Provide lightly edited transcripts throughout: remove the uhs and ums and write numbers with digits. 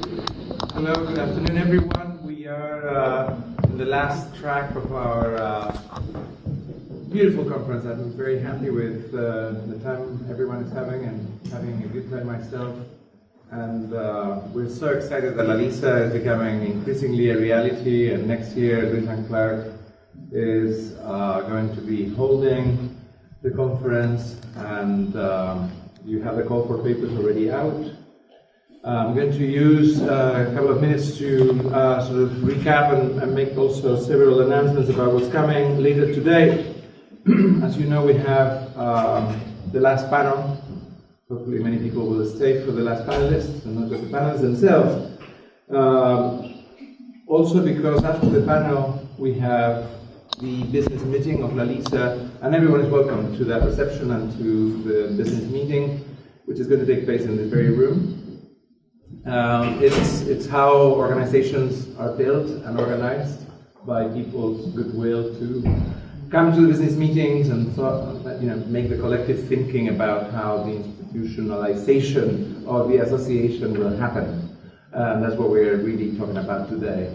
Hello, good afternoon everyone. We are in the last track of our beautiful conference. I'm very happy with the time everyone is having and having a good time myself. And we're so excited that LALISA is becoming increasingly a reality, and next year Lewis and Clark is going to be holding the conference, and you have the call for papers already out. I'm going to use a couple of minutes to sort of recap and make also several announcements about what's coming later today. As you know, we have the last panel. Hopefully many people will stay for the last panelists, and not just the panelists themselves. Also because after the panel, we have the business meeting of LALISA, and everyone is welcome to that reception and to the business meeting, which is going to take place in this very room. It's how organizations are built and organized, by people's goodwill to come to the business meetings and make the collective thinking about how the institutionalization of the association will happen. And that's what we're really talking about today,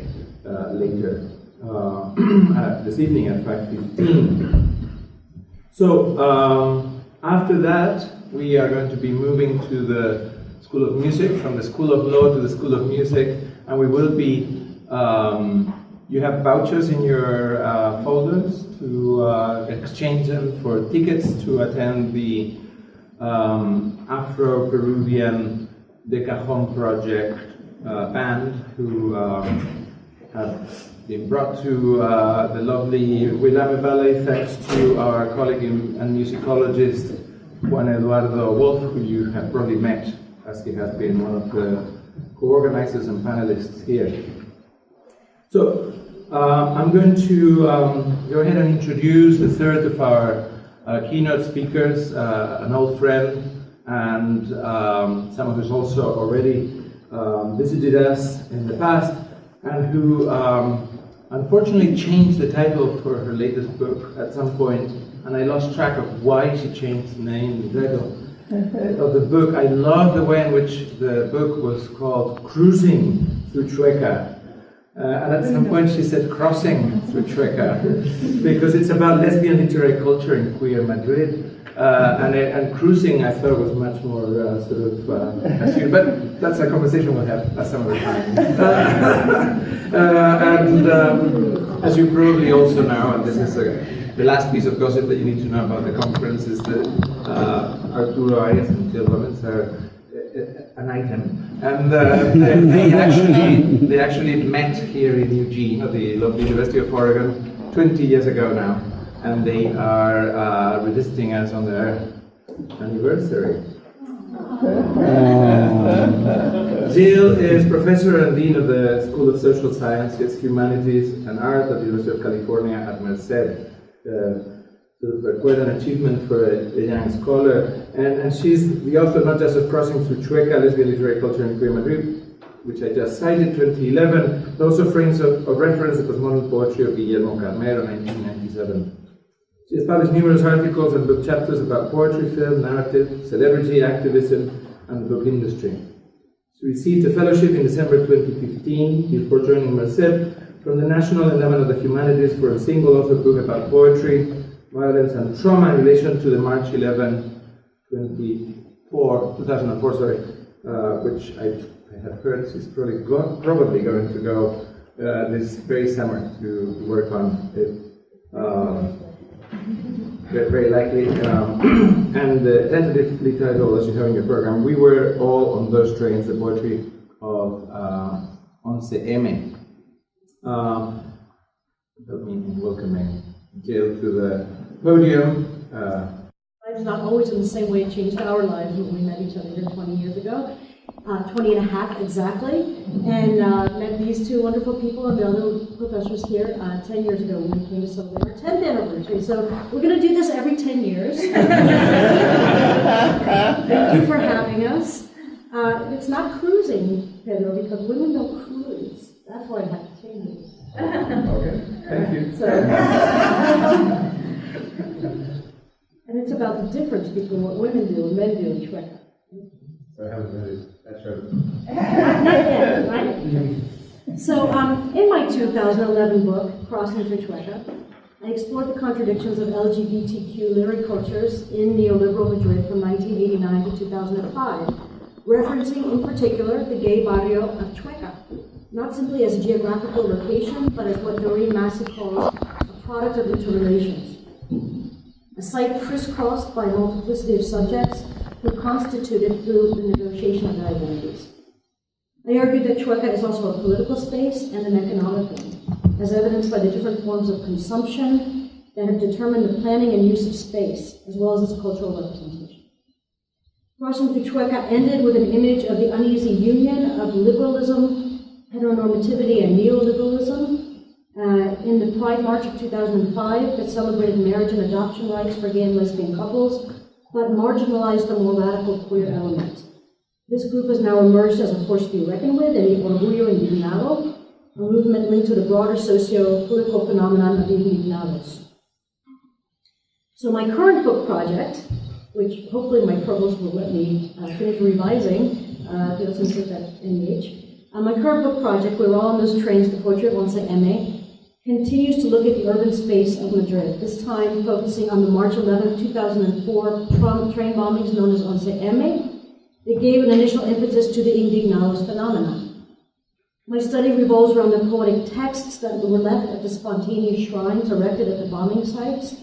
later this evening at 5:15. So after that, we are going to be moving to the School of Music, from the School of Law to the School of Music, and we will be, you have vouchers in your folders to exchange them for tickets to attend the Afro-Peruvian De Cajon Project band, who have been brought to the lovely Willamette Valley thanks to our colleague and musicologist Juan Eduardo Wolf, who you have probably met, as he has been one of the co-organizers and panelists here. So I'm going to go ahead and introduce the third of our keynote speakers, an old friend, and someone who's also already visited us in the past, and who unfortunately changed the title for her latest book at some point, and I lost track of why she changed the name, the title of the book. I love the way in which the book was called Cruising Through Chueca. And at some point she said Crossing Through Chueca, because it's about lesbian literary culture in Queer Madrid. And cruising I thought was much more astute, but that's a conversation we'll have at some other time. As you probably also know, and this is the last piece of gossip that you need to know about the conference, is that Arturo Arias and Jill Robbins are an item, and they actually met here in Eugene, at the lovely University of Oregon, 20 years ago now, and they are revisiting us on their anniversary. Jill is professor and dean of the School of Social Sciences, Humanities, and Art at the University of California at Merced. Quite an achievement for a young scholar, and she's the author not just of Crossing Through Chueca, Lesbian Literary Culture in Queer Madrid, which I just cited, 2011, but also frames of reference the postmodern poetry of Guillermo, Carnero, 1997. She has published numerous articles and book chapters about poetry, film, narrative, celebrity, activism, and the book industry. She received a fellowship in December 2015 before joining Merced from the National Endowment of the Humanities for a single author book about poetry, violence and trauma in relation to the March 11, 2004, which I have heard she's probably going to go this very summer to work on it, very likely. And tentatively titled, as you have in your program, We Were All on Those Trains, the poetry of 11M. Without me welcoming Jill to the podium. Life's not always in the same way it changed our lives when we met each other here 20 years ago. 20 and a half exactly. And met these two wonderful people and the other professors here 10 years ago when we came to celebrate our 10th anniversary. So we're going to do this every 10 years. Thank you for having us. It's not cruising, Pedro, because women don't cruise. That's why I had to change it. Okay, thank you. So, and it's about the difference between what women do and men do in Chueca. I haven't read it. I tried. Not yet, right? So, in my 2011 book, Crossing Through Chueca, I explored the contradictions of LGBTQ literary cultures in neoliberal Madrid from 1989 to 2005, referencing in particular the gay barrio of Chueca, not simply as a geographical location, but as what Doreen Massey calls a product of interrelations, a site crisscrossed by a multiplicity of subjects who constituted through the negotiation of their identities. I argue that Chueca is also a political space and an economic one, as evidenced by the different forms of consumption that have determined the planning and use of space, as well as its cultural representation. Crossing Through Chueca ended with an image of the uneasy union of liberalism, heteronormativity, and neoliberalism in the Pride March of 2005 that celebrated marriage and adoption rights for gay and lesbian couples, but marginalized the more radical queer element. This group has now emerged as a force to be reckoned with in the Orgullo Indignado, a movement linked to the broader socio-political phenomenon of the Indignados. So my current book project, which hopefully my provost will let me finish revising, if he doesn't take that NEH. My current book project, We're All on Those Trains to Portrait Once M.A., continues to look at the urban space of Madrid, this time focusing on the March 11, 2004 train bombings known as Once M.A. that gave an initial impetus to the Indignados phenomenon. My study revolves around the poetic texts that were left at the spontaneous shrines erected at the bombing sites,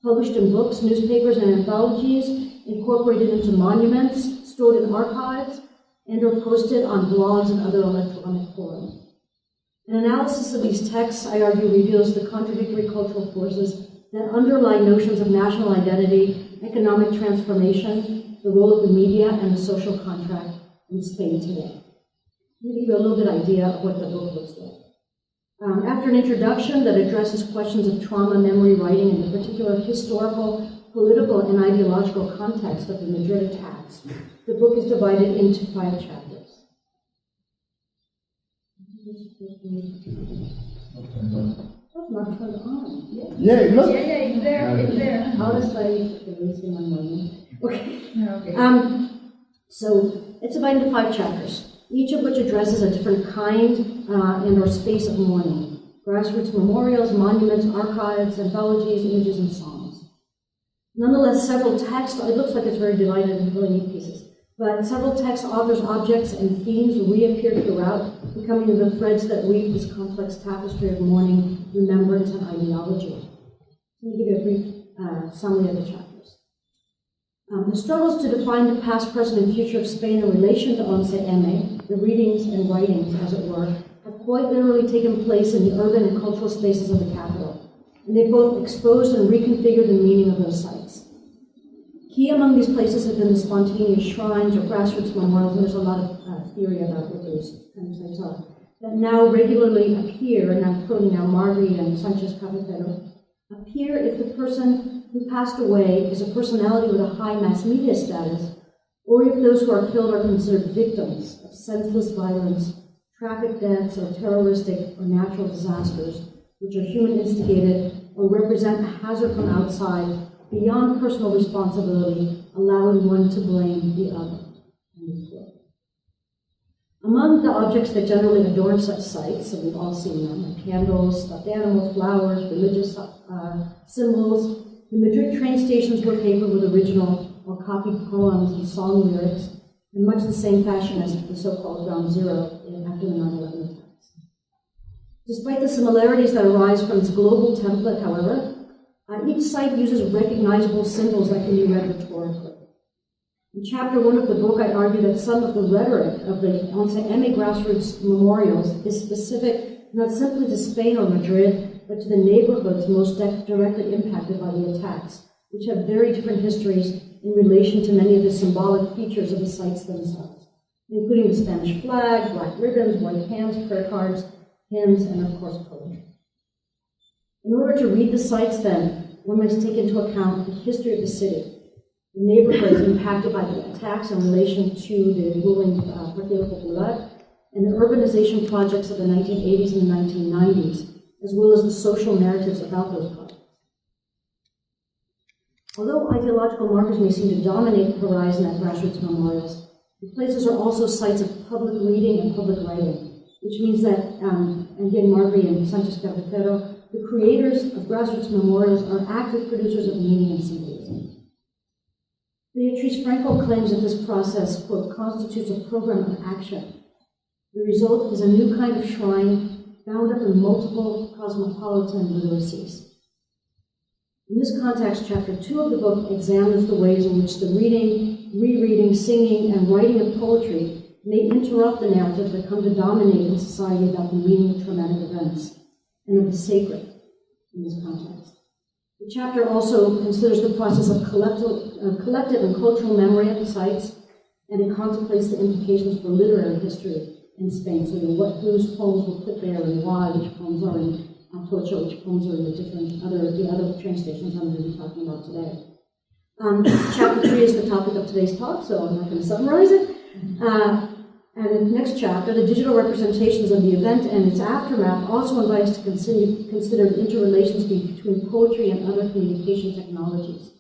published in books, newspapers, and anthologies, incorporated into monuments, stored in archives, and or posted on blogs and other electronic forums. An analysis of these texts, I argue, reveals the contradictory cultural forces that underlie notions of national identity, economic transformation, the role of the media, and the social contract in Spain today. Let me give you a little bit idea of what the book looks like. After an introduction that addresses questions of trauma, memory, writing, and the particular historical, political, and ideological context of the Madrid attacks, the book is divided into 5 chapters. That's not turned on. Yeah, look. Yeah, it's there. It's there. How to study releasing my money. Okay. Okay. So it's divided into 5 chapters, each of which addresses a different kind and or space of mourning. Grassroots memorials, monuments, archives, anthologies, images, and songs. Nonetheless, several texts, it looks like it's very divided into really neat pieces, but several text authors, objects, and themes reappear throughout, becoming the threads that weave this complex tapestry of mourning, remembrance, and ideology. Let me give you a brief summary of the chapters. The struggles to define the past, present, and future of Spain in relation to Once M.A., the readings and writings, as it were, have quite literally taken place in the urban and cultural spaces of the capital, and they've both exposed and reconfigured the meaning of those sites. Key among these places have been the spontaneous shrines or grassroots memorials, and there's a lot of theory about what those kind of sites are, that now regularly appear, and I'm quoting now Margui and Sanchez Cafetero, appear if the person who passed away is a personality with a high mass media status, or if those who are killed are considered victims of senseless violence, traffic deaths, or terroristic or natural disasters, which are human-instigated or represent a hazard from outside beyond personal responsibility, allowing one to blame the other. Among the objects that generally adorn such sites, and we've all seen them, like candles, stuffed animals, flowers, religious symbols, the Madrid train stations were papered with original or copied poems and song lyrics in much the same fashion as the so-called Ground Zero after the 9/11 attacks. Despite the similarities that arise from its global template, however, each site uses recognizable symbols that can be read rhetorically. In chapter 1 of the book, I argue that some of the rhetoric of the Once M.A. grassroots memorials is specific not simply to Spain or Madrid, but to the neighborhoods most directly impacted by the attacks, which have very different histories in relation to many of the symbolic features of the sites themselves, including the Spanish flag, black ribbons, white hands, prayer cards, hymns, and of course poetry. In order to read the sites then, one must take into account the history of the city, the neighborhoods impacted by the attacks in relation to the ruling Partido Popular, and the urbanization projects of the 1980s and the 1990s, as well as the social narratives about those projects. Although ideological markers may seem to dominate the horizon at grassroots memorials, The places are also sites of public reading and public writing, which means that, again, Marbury and Sanchez Carretero, the creators of grassroots memorials are active producers of meaning and symbolism. Beatriz Franco claims that this process, quote, constitutes a program of action. The result is a new kind of shrine bound up in multiple cosmopolitan literacies. In this context, chapter 2 of the book examines the ways in which the reading, rereading, singing, and writing of poetry may interrupt the narrative that come to dominate in society about the meaning of traumatic events and of the sacred in this context. The chapter also considers the process of collective and cultural memory of the sites, and it contemplates the implications for literary history in Spain. So whose poems were put there and why, which poems are in Atocha, which poems are in the other train stations I'm going to be talking about today. Chapter 3 is the topic of today's talk, so I'm not going to summarize it. And the next chapter, the digital representations of the event and its aftermath, also invite us to consider the interrelations between poetry and other communication technologies.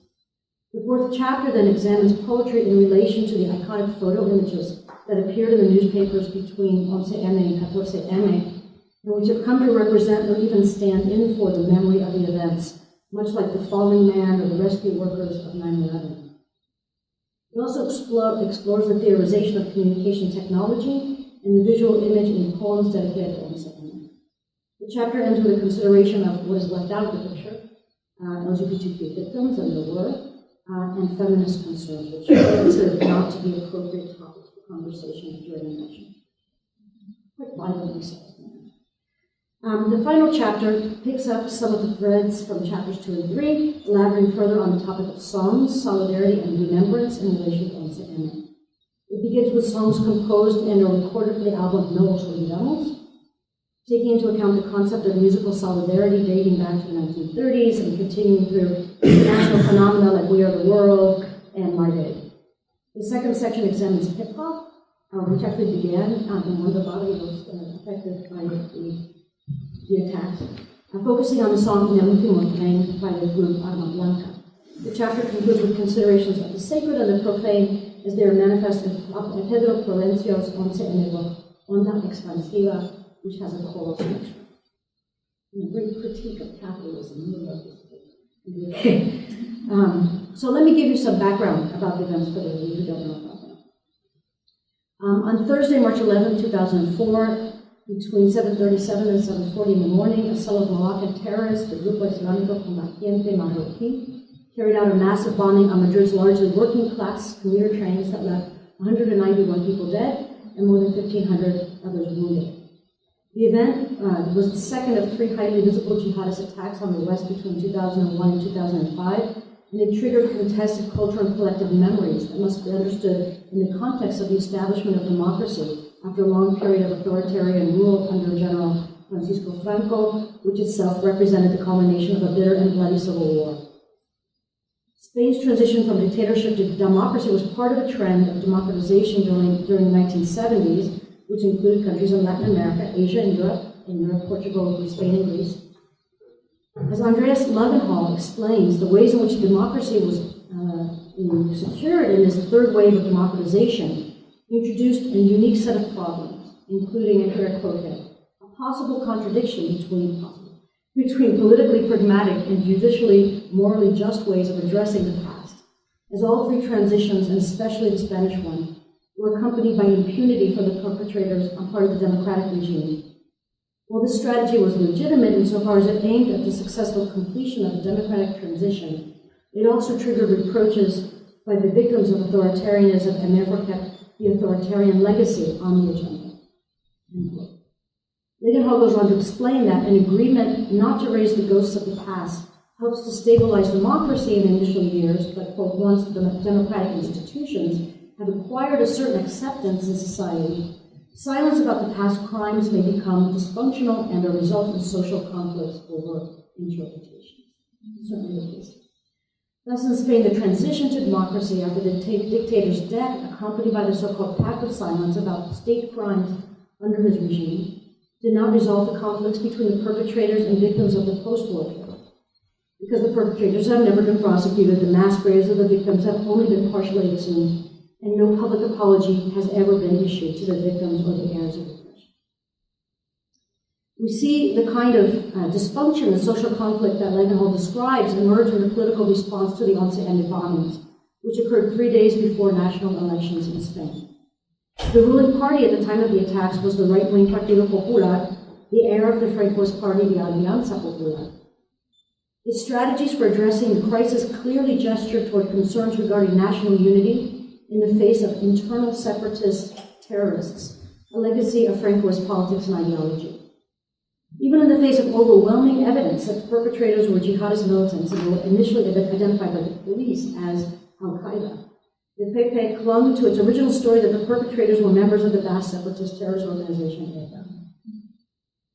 The fourth chapter then examines poetry in relation to the iconic photo images that appeared in the newspapers between 11M and 14M, and which have come to represent or even stand in for the memory of the events, much like the falling man or the rescue workers of 9/11. It also explores the theorization of communication technology and the visual image in poems dedicated to 11M. The chapter ends with a consideration of what is left out of the picture, LGBTQ victims and their work, and feminist concerns, which are considered not to be appropriate topics for conversation during an election. Quite violently so. The final chapter picks up some of the threads from chapters 2 and 3, elaborating further on the topic of songs, solidarity, and remembrance in relation to 11M. It begins with songs composed and or recorded for the album No Os Olvidamos, taking into account the concept of musical solidarity dating back to the 1930s and continuing through international phenomena like We Are the World and My Day. The second section examines hip-hop, which actually began in one of the barrios affected by the attacks, focusing on the song In el Último Tren by the group Arma Blanca. The chapter concludes with considerations of the sacred and the profane as they are manifest in Pedro Florencio's 11M book, Onda Expansiva, which has a choral section. And a great critique of capitalism. Okay. So let me give you some background about the events for those of you who don't know about them. On Thursday, March 11, 2004, between 7:37 and 7:40 in the morning, a cell of Moroccan terrorists, the Grupo Islámico Combatiente Marroquí, carried out a massive bombing on Madrid's largely working-class commuter trains that left 191 people dead and more than 1,500 others wounded. The event was the second of 3 highly visible jihadist attacks on the West between 2001 and 2005, and it triggered contested cultural and collective memories that must be understood in the context of the establishment of democracy after a long period of authoritarian rule under General Francisco Franco, which itself represented the culmination of a bitter and bloody civil war. Spain's transition from dictatorship to democracy was part of a trend of democratization during the 1970s, which included countries in Latin America, Asia, and Europe, Portugal, Spain, and Greece. As Andreas Levenhall explains, the ways in which democracy was secured in this third wave of democratization introduced a unique set of problems, including, and here I quote him, a possible contradiction between politically pragmatic and judicially morally just ways of addressing the past, as all 3 transitions, and especially the Spanish one, were accompanied by impunity for the perpetrators on part of the democratic regime. While this strategy was legitimate insofar as it aimed at the successful completion of the democratic transition, it also triggered reproaches by the victims of authoritarianism and therefore kept the authoritarian legacy on the agenda. Levenhall goes on to explain that an agreement not to raise the ghosts of the past helps to stabilize democracy in the initial years, but, quote, once the democratic institutions have acquired a certain acceptance in society, silence about the past crimes may become dysfunctional and result in social conflicts over interpretations. Certainly the case. Thus, in Spain, the transition to democracy after the dictator's death, accompanied by the so-called pact of silence about state crimes under his regime, did not resolve the conflicts between the perpetrators and victims of the post-war period. Because the perpetrators have never been prosecuted, the mass graves of the victims have only been partially exhumed, and no public apology has ever been issued to the victims or the heirs of repression. We see the kind of dysfunction and social conflict that Levenhall describes emerge in the political response to the 11M bombings, which occurred 3 days before national elections in Spain. The ruling party at the time of the attacks was the right-wing Partido Popular, the heir of the Francoist party, the Alianza Popular. Its strategies for addressing the crisis clearly gestured toward concerns regarding national unity in the face of internal separatist terrorists, a legacy of Francoist politics and ideology. Even in the face of overwhelming evidence that the perpetrators were jihadist militants and were initially identified by the police as Al-Qaeda, the PP clung to its original story that the perpetrators were members of the Basque separatist terrorist organization ETA.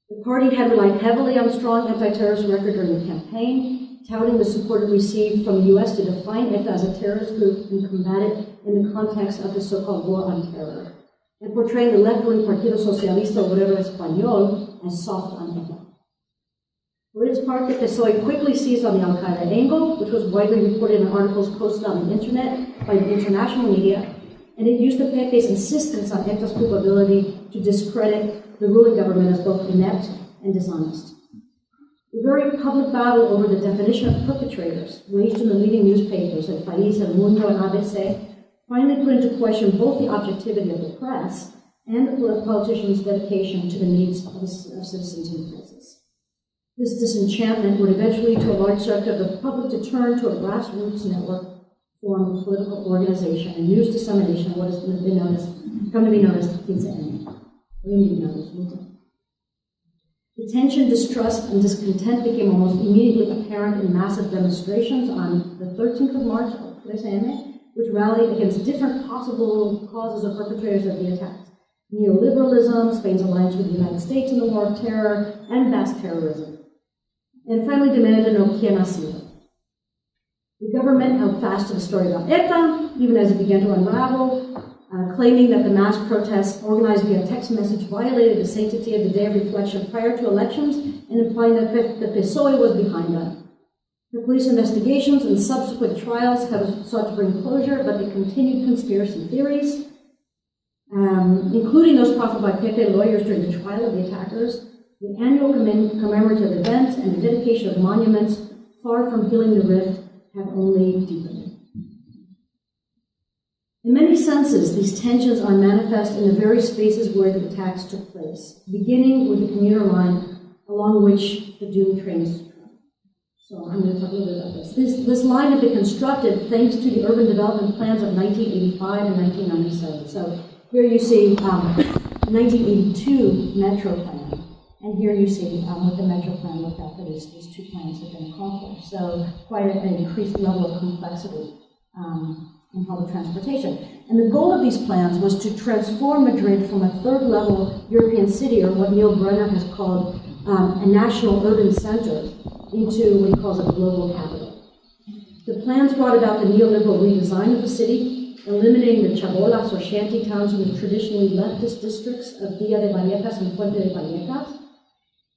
The party had relied heavily on a strong anti-terrorist record during the campaign, touting the support it received from the U.S. to define ETA as a terrorist group and combat it in the context of the so-called war on terror, and portraying the left-wing Partido Socialista Obrero Español as soft on ETA. For its part, the PSOE quickly seized on the Al-Qaeda angle, which was widely reported in articles posted on the internet by the international media, and it used the PP's insistence on ETA's culpability to discredit the ruling government as both inept and dishonest. The very public battle over the definition of perpetrators, waged in the leading newspapers El País, El Mundo, and ABC, finally put into question both the objectivity of the press and the politicians' dedication to the needs of citizens in crisis. This disenchantment would eventually lead to a large sector of the public to turn to a grassroots network form of political organization and news dissemination of what has come to be known as 15M, or indeed known as Luta. The tension, distrust, and discontent became almost immediately apparent in massive demonstrations on the 13th of March, 13M, which rallied against different possible causes or perpetrators of the attacks. Neoliberalism, Spain's alliance with the United States in the War of Terror, and Basque terrorism. And finally demanded to know quién ha sido. The government held fast to the story about ETA, even as it began to unravel, claiming that the mass protests organized via text message violated the sanctity of the day of reflection prior to elections, and implying that the PSOE was behind them. The police investigations and subsequent trials have sought to bring closure, but the continued conspiracy theories, including those proffered by PP lawyers during the trial of the attackers, the annual commemorative events, and the dedication of monuments, far from healing the rift, have only deepened it. In many senses, these tensions are manifest in the very spaces where the attacks took place, beginning with the commuter line along which the doomed trains travel. So I'm going to talk a little bit about this. This line had been constructed thanks to the urban development plans of 1985 and 1997. So here you see 1982 Metro Plan, and here you see what the Metro Plan looked at for these two plans have been accomplished. So quite an increased level of complexity in public transportation. And the goal of these plans was to transform Madrid from a third-level European city, or what Neil Brenner has called a national urban center, into what he calls a global capital. The plans brought about the neoliberal redesign of the city, eliminating the chabolas or shanty towns in the traditionally leftist districts of Villa de Vallecas and Puente de Vallecas,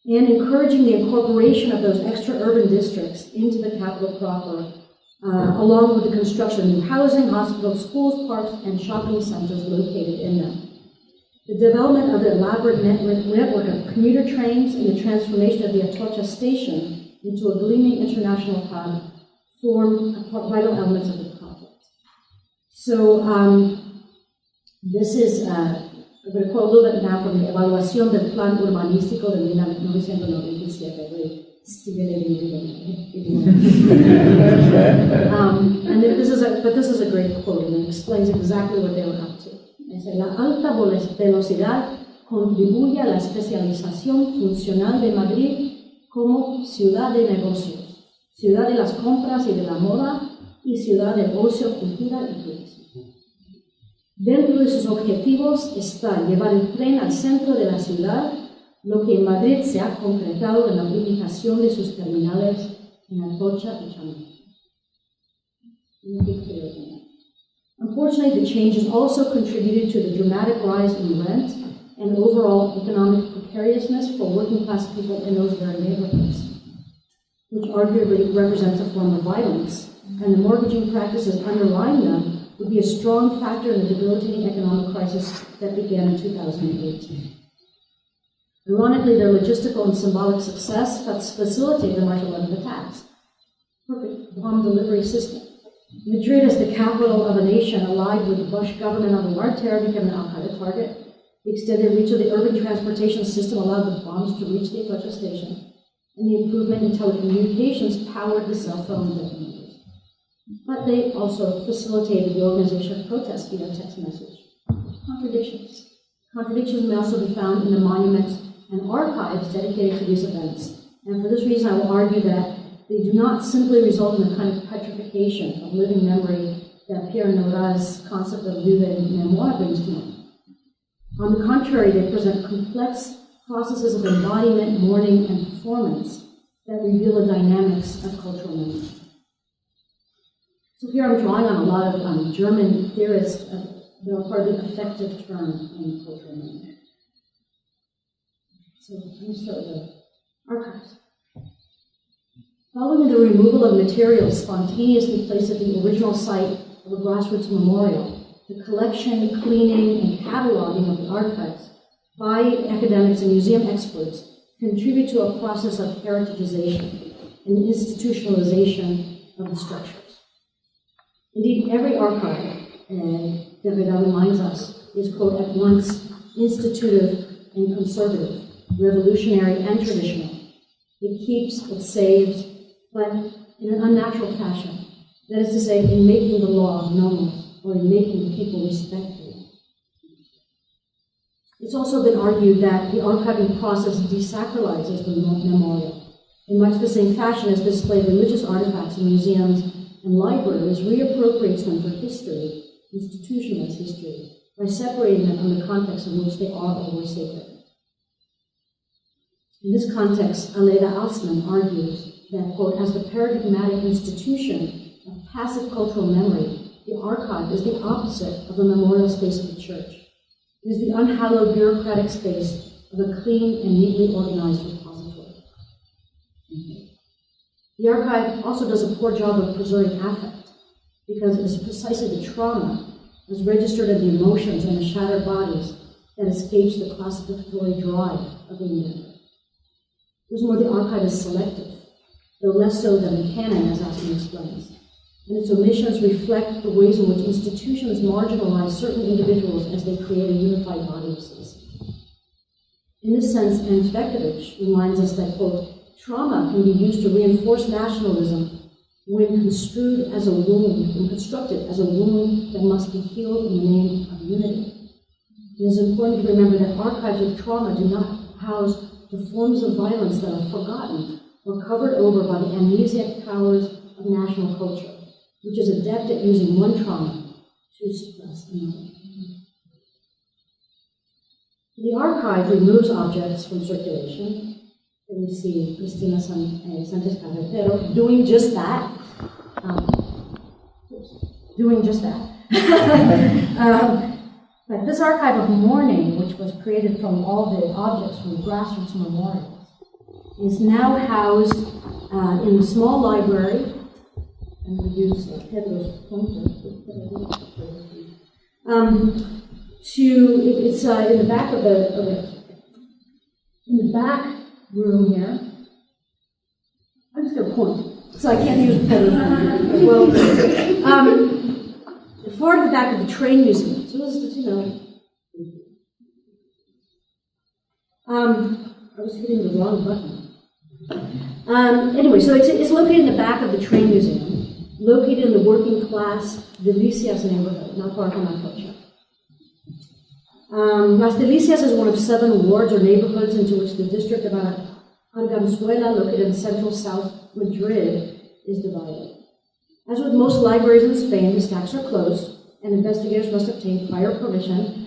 and encouraging the incorporation of those extra-urban districts into the capital proper, along with the construction of new housing, hospitals, schools, parks, and shopping centers located in them. The development of the elaborate network of commuter trains and the transformation of the Atocha station into a gleaming international hub formed vital elements of the project. So this is, I'm going to quote a little bit now from the Evaluación del Plan Urbanístico de 1997. And this is a great quote, and it explains exactly what they were up to. Dice, la alta velocidad contribuye a la especialización funcional de Madrid como ciudad de negocios, ciudad de las compras y de la moda, y ciudad del ocio, cultura y turismo. Dentro de sus objetivos está llevar el tren al centro de la ciudad, lo que en Madrid se ha concretado en la ubicación de sus terminales en Atocha y Chamonix. Unfortunately, the changes also contributed to the dramatic rise in rent and overall economic precariousness for working-class people in those very neighborhoods, which arguably represents a form of violence, and the mortgaging practices underlying them would be a strong factor in the debilitating economic crisis that began in 2008. Ironically, their logistical and symbolic success facilitated the March 11th attacks. Perfect bomb delivery system. Madrid, as the capital of a nation allied with the Bush government on the war terror, became an al-Qaeda target. The extended reach of the urban transportation system allowed the bombs to reach the Atocha station, and the improvement in telecommunications powered the cell phone detonators. But they also facilitated the organization of protests via text message. Contradictions. Contradictions may also be found in the monuments and archives dedicated to these events. And for this reason, I will argue that they do not simply result in the kind of petrification of living memory that Pierre Nora's concept of vivre mémoire brings to mind. On the contrary, they present complex processes of embodiment, mourning, and performance that reveal the dynamics of cultural memory. So here I'm drawing on a lot of German theorists that are part of the affective term in cultural memory. So let me start with the archives. Following the removal of materials spontaneously placed at the original site of a grassroots memorial, the collection, cleaning, and cataloging of the artifacts by academics and museum experts contribute to a process of heritage,ization and institutionalization of the structures. Indeed, every archive, Derrida reminds us, is, quote, at once institutive and conservative, revolutionary and traditional. It keeps, it saves, but in an unnatural fashion. That is to say, in making the law normal, or in making the people respect the law. It's also been argued that the archiving process desacralizes the memorial. In much the same fashion as displayed religious artifacts in museums and libraries reappropriates them for history, institutionalized history, by separating them from the context in which they are or were sacred. In this context, Aleda Alsman argues that, quote, as the paradigmatic institution of passive cultural memory, the archive is the opposite of the memorial space of the church. It is the unhallowed bureaucratic space of a clean and neatly organized repository. The archive also does a poor job of preserving affect, because it is precisely the trauma, as registered in the emotions and the shattered bodies, that escapes the classificatory drive of the inventor. Furthermore, the archive is selective, though less so than the canon, as Aspen explains, and its omissions reflect the ways in which institutions marginalize certain individuals as they create a unified body of citizens. In this sense, Antvectovich reminds us that, quote, trauma can be used to reinforce nationalism when construed as a wound, when constructed as a wound that must be healed in the name of unity. It is important to remember that archives of trauma do not house the forms of violence that are forgotten or covered over by the amnesiac powers of national culture, which is adept at using one trauma to suppress another. The archive removes objects from circulation. And we see Cristina Sanchez Carretero doing just that. But this archive of mourning, which was created from all the objects from the grassroots memorials, is now housed in a small library. And we use Pedro's pointer. It's in the back of in the back room here. I'm just going to point, so I can't use Pedro's pointer. Well, far to the back of the train museum. So this is, I was hitting the wrong button. Anyway, so it's located in the back of the train museum, located in the working class Delicias neighborhood, not far from Atocha. Las Delicias is one of 7 wards or neighborhoods into which the district of Arganzuela, located in central South Madrid, is divided. As with most libraries in Spain, the stacks are closed, and investigators must obtain prior permission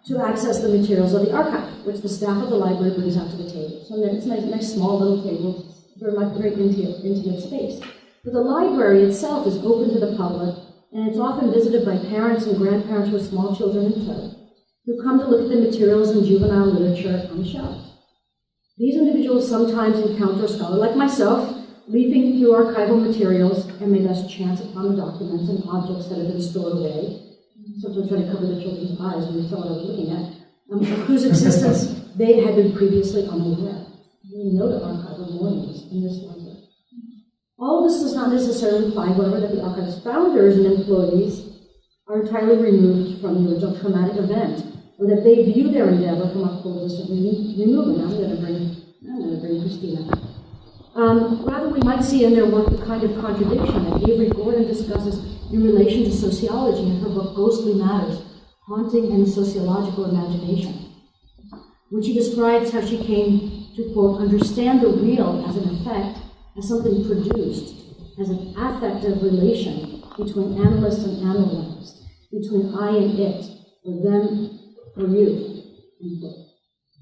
to access the materials of the archive, which the staff of the library brings out to the table. So it's a nice small little table, very intimate space. But the library itself is open to the public, and it's often visited by parents and grandparents with small children in tow, who come to look at the materials in juvenile literature on the shelves. These individuals sometimes encounter a scholar like myself, leafing through archival materials, and made us chance upon the documents and objects that had been stored away. Sometimes trying to cover the children's eyes when they saw what I was looking at, of whose existence they had been previously unaware. They know the archival mornings in this library. All this does not necessarily imply, however, that the archive's founders and employees are entirely removed from the original traumatic event, or that they view their endeavor from a cold, distant removal. Now I'm going to bring Christina. Rather, we might see in their work the kind of contradiction that Avery Gordon discusses in relation to sociology in her book Ghostly Matters, Haunting and Sociological Imagination, when she describes how she came to, quote, understand the real as an effect, as something produced, as an affective relation between analyst and analyzed, between I and it, or them or you, end quote.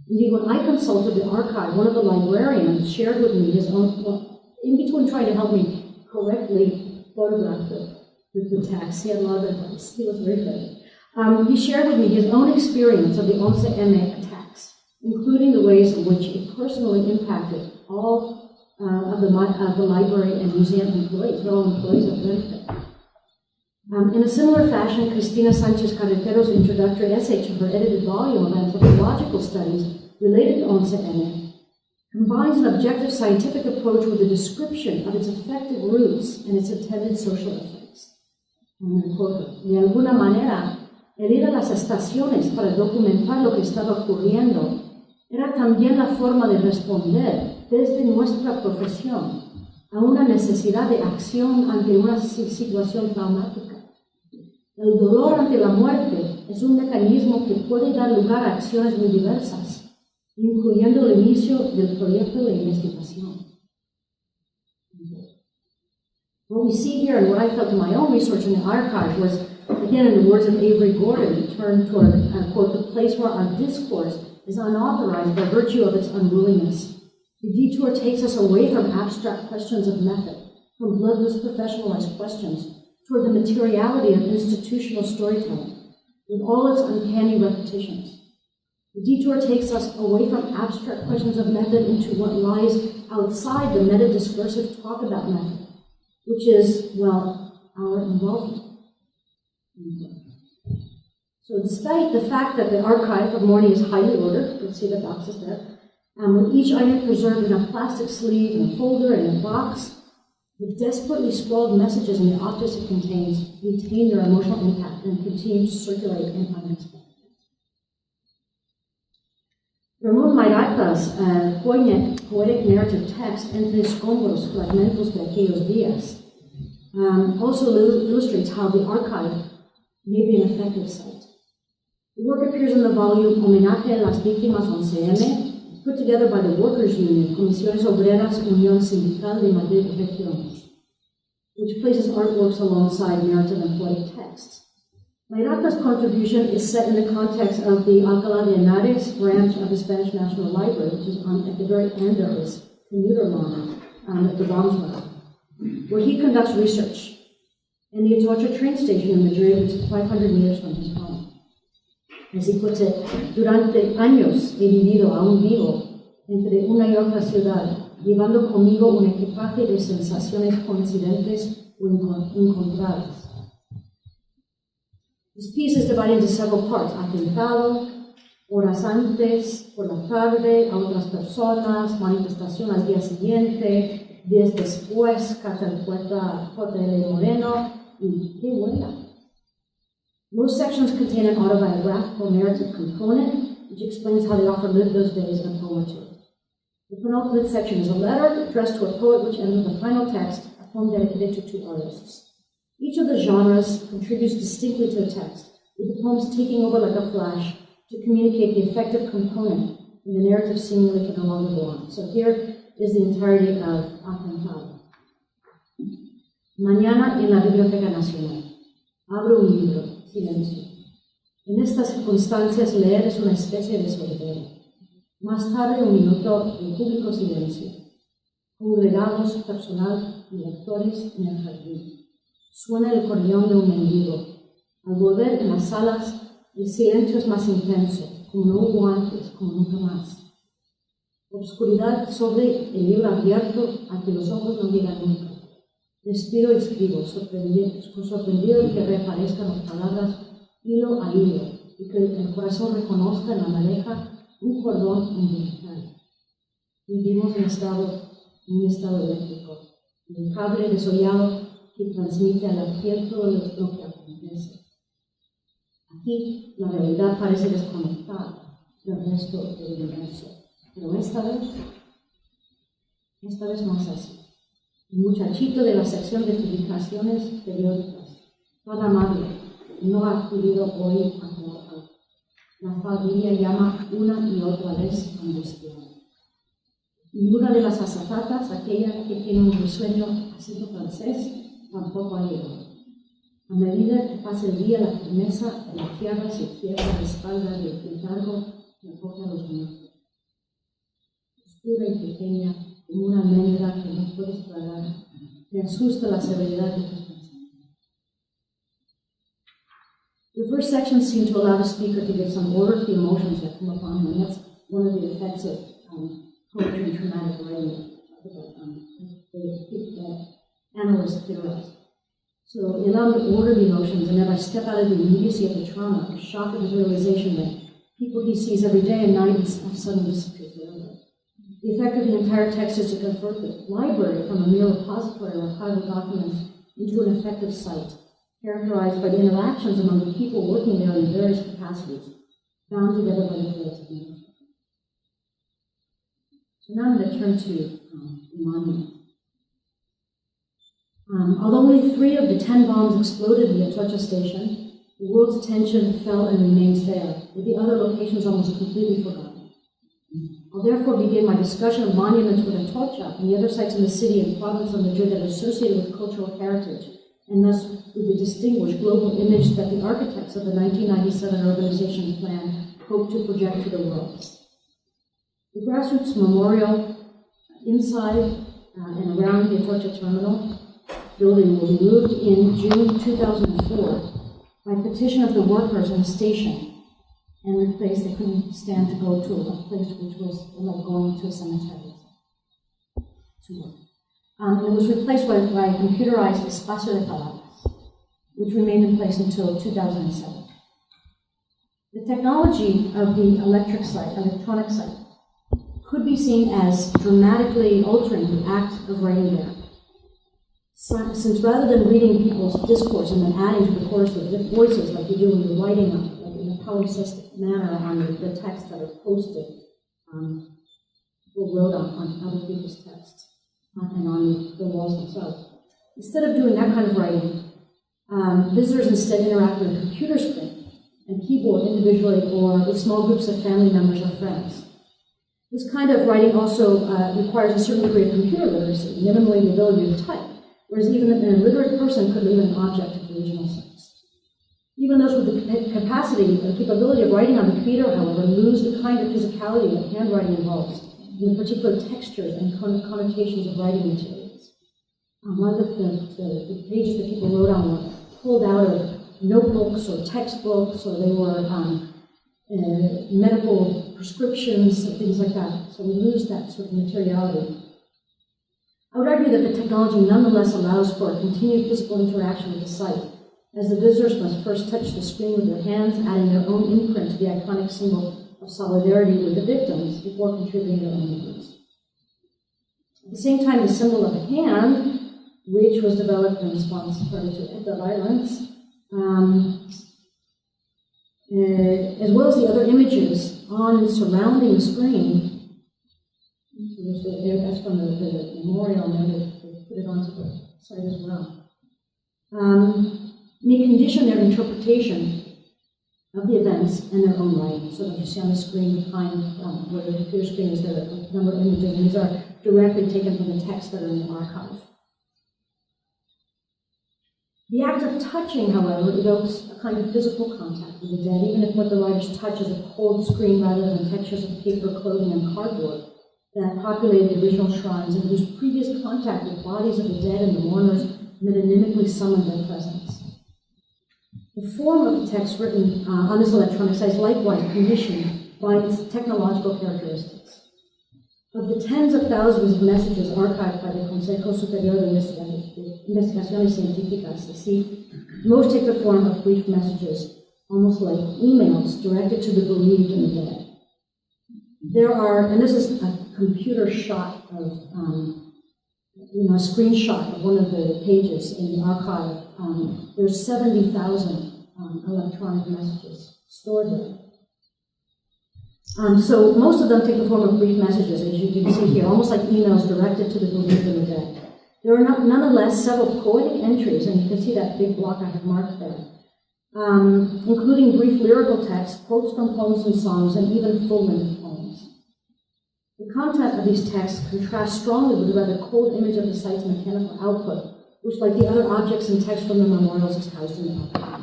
Indeed, when I consulted the archive, one of the librarians shared with me his own, in between trying to help me correctly photograph the text, he had a lot of advice, he was very good. He shared with me his own experience of the 11M attacks, including the ways in which it personally impacted all of the library and museum employees. They're all employees of benefit. In a similar fashion, Cristina Sanchez Carretero's introductory essay to her edited volume of anthropological studies related to 11M combines an objective scientific approach with a description of its effective roots and its intended social effects. De alguna manera, el ir a las estaciones para documentar lo que estaba ocurriendo era también la forma de responder desde nuestra profesión a una necesidad de acción ante una situación traumática. El dolor ante la muerte es un mecanismo que puede dar lugar a acciones muy diversas, incluyendo el inicio del proyecto de investigación. What we see here, and what I felt in my own research in the archive, was, again, in the words of Avery Gordon, we turn toward, quote, the place where our discourse is unauthorized by virtue of its unruliness. The detour takes us away from abstract questions of method, from bloodless professionalized questions, toward the materiality of institutional storytelling, with all its uncanny repetitions. The detour takes us away from abstract questions of method into what lies outside the meta-discursive talk about method, which is, well, our involvement. So despite the fact that the archive of Morning is highly ordered, you can see the boxes there, with each item preserved in a plastic sleeve, in a folder, in a box, the desperately scrawled messages and the objects it contains retain their emotional impact and continue to circulate in unexpected ways. Ramón Mairata's poetic narrative text, Entre Escombros, Fragmentos de Aquellos Días, also illustrates how the archive may be an effective site. The work appears in the volume Homenaje a las Víctimas 11M, put together by the Workers' Union, Comisiones Obreras Unión Sindical de Madrid Región, which places artworks alongside narrative and poetic texts. Mairata's contribution is set in the context of the Alcalá de Henares branch of the Spanish National Library, which is at the very end of this commuter line at the Bombs, where he conducts research, and the Atocha train station in Madrid, which is 500 meters from his home. As he puts it, durante años he vivido aún vivo entre una y otra ciudad, llevando conmigo un equipaje de sensaciones coincidentes o encontradas. This piece is divided into several parts: atentado, horas antes, por la tarde, a otras personas, manifestación al día siguiente, días después, carta del poeta J.L. Moreno, y qué buena. Most sections contain an autobiographical narrative component, which explains how the author lived those days in a poem or two. The penultimate section is a letter addressed to a poet, which ends with the final text, a poem dedicated to two artists. Each of the genres contributes distinctly to the text, with the poems taking over like a flash to communicate the effective component, and the narrative seemingly can no longer go on. So here is the entirety of Atentado. Mañana en la Biblioteca Nacional. Abro un libro. Silencio. En estas circunstancias leer es una especie de sordera. Más tarde un minuto de público silencio. Congregados, personal y lectores en el jardín. Suena el corrión de un mendigo. Al volver en las salas, el silencio es más intenso, como no hubo antes, como nunca más. Obscuridad sobre el libro abierto a que los ojos no llegan nunca. Respiro y escribo, sorprendido de que reaparezcan las palabras hilo a hilo y que el corazón reconozca en la madeja un cordón umbilical. Vivimos en un estado eléctrico, un cable desollado que transmite a la piel todo lo que acontece. Aquí la realidad parece desconectada del resto del universo, pero esta vez no es así. El muchachito de la sección de publicaciones periódicas, tan amable, no ha acudido hoy a trabajar. La familia llama una y otra vez angustiada. Y una de las azafatas, aquella que tiene un risueño acento francés, tampoco ha llegado. A medida que pasa el día, la firmeza de la tierra se cierra a la espalda del letargo que acoge a los muertos. Oscura y pequeña, como una almendra que no puedes tragar, te asusta la severidad de tus pensamientos. The first section seemed to allow the speaker to give some order to the emotions that come upon him, and that's one of the effects of poetry and traumatic writing, that analysts theorize. So he allowed me to order the emotions, and then I step out of the immediacy of the trauma, the shock of his realization that people he sees every day and night have suddenly disappeared forever. The effect of the entire text is to convert the library from a mere repository of archival documents into an effective site, characterized by the interactions among the people working there in various capacities, bound together by the threads of memory. So now I'm going to turn to the monument. Although only 3 of the 10 bombs exploded in the Atocha station, the world's attention fell and remains there, with the other locations almost completely forgotten. I'll therefore begin my discussion of monuments with Atocha and the other sites in the city and province of Madrid that are associated with cultural heritage, and thus with the distinguished global image that the architects of the 1997 urbanization plan hope to project to the world. The grassroots memorial inside and around the Atocha terminal building will be moved in June 2004 by petition of the workers in the station and replaced. They couldn't stand to go to a place which was like going to a cemetery to work. And it was replaced by a computerized Espacio de Palabras, which remained in place until 2007. The technology of the electronic site, could be seen as dramatically altering the act of writing there. Since rather than reading people's discourse and then adding to the chorus of voices like you do when you're writing like in a palimpsestic manner on the texts that are posted, people wrote on other people's texts and on the walls themselves. Instead of doing that kind of writing, visitors instead interact with a computer screen and keyboard individually or with small groups of family members or friends. This kind of writing also requires a certain degree of computer literacy, minimally the ability to type, whereas even an illiterate person could leave an object at the original sites. Even those with the capacity or capability of writing on the computer, however, lose the kind of physicality that handwriting involves, and the particular textures and connotations of writing materials. One of the pages that people wrote on were pulled out of notebooks or textbooks, or they were medical prescriptions and things like that. So we lose that sort of materiality. I would argue that the technology nonetheless allows for a continued physical interaction with the site, as the visitors must first touch the screen with their hands, adding their own imprint to the iconic symbol of solidarity with the victims before contributing their own words. At the same time, the symbol of the hand, which was developed in response to ETA violence, as well as the other images on and surrounding the screen. That's from the memorial, and then they put it onto the site as well. May condition their interpretation of the events and their own writing. So that you see on the screen behind where the computer screen is, there are a number of images, and these are directly taken from the texts that are in the archive. The act of touching, however, evokes a kind of physical contact with the dead, even if what the writers touch is a cold screen rather than textures of paper, clothing, and cardboard that populated the original shrines and whose previous contact with bodies of the dead and the mourners metonymically summoned their presence. The form of the text written on this electronic site is likewise conditioned by its technological characteristics. Of the tens of thousands of messages archived by the Consejo Superior de Investigaciones Científicas, most take the form of brief messages, almost like emails directed to the bereaved and the dead. There are, and this is a computer shot of, a screenshot of one of the pages in the archive. There's 70,000 electronic messages stored there. So most of them take the form of brief messages, as you can see here, almost like emails directed to the bereaved and the dead. There are nonetheless several poetic entries, and you can see that big block I have marked there, including brief lyrical texts, quotes from poems and songs, and even full-length poems. The content of these texts contrasts strongly with the rather cold image of the site's mechanical output, which, like the other objects and text from the memorials, is housed in the archive.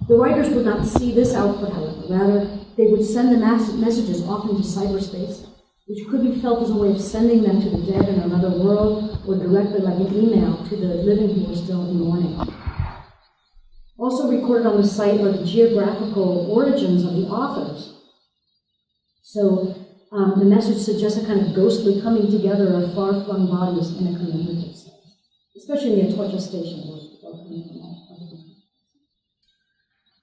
The writers would not see this output, however. Rather, they would send the messages off into cyberspace, which could be felt as a way of sending them to the dead in another world, or directly like an email to the living who are still in mourning. Also recorded on the site are the geographical origins of the authors. So the message suggests a kind of ghostly coming together of far-flung bodies in a commemorative site, especially in the Atocha station where people are coming from all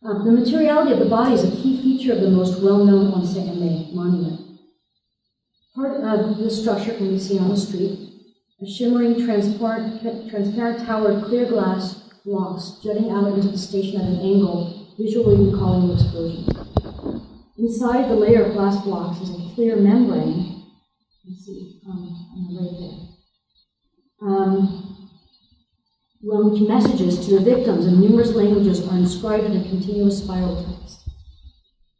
over. The materiality of the body is a key feature of the most well-known 11M monument. Part of this structure can be seen on the street, a shimmering, transparent tower of clear glass blocks jutting out into the station at an angle, visually recalling the explosions. Inside the layer of glass blocks is a clear membrane, you can see on the right there, on which messages to the victims in numerous languages are inscribed in a continuous spiral text.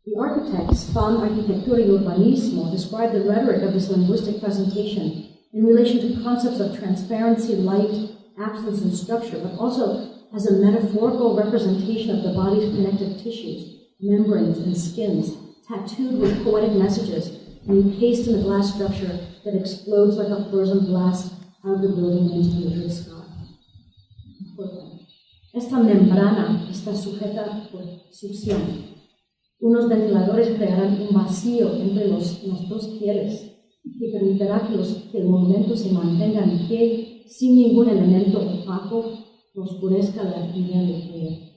The architects, FAM Arquitectura y Urbanismo, describe the rhetoric of this linguistic presentation in relation to concepts of transparency, light, absence, and structure, but also as a metaphorical representation of the body's connective tissues, membranes, and skins, tattooed with poetic messages and encased in a glass structure that explodes like a frozen blast out of the building into the Madrid sky. Esta membrana está sujeta por succión. Unos ventiladores crearán un vacío entre las dos pieles que permitirá que el monumento se mantenga en pie sin ningún elemento opaco que oscurezca la idea del proyecto.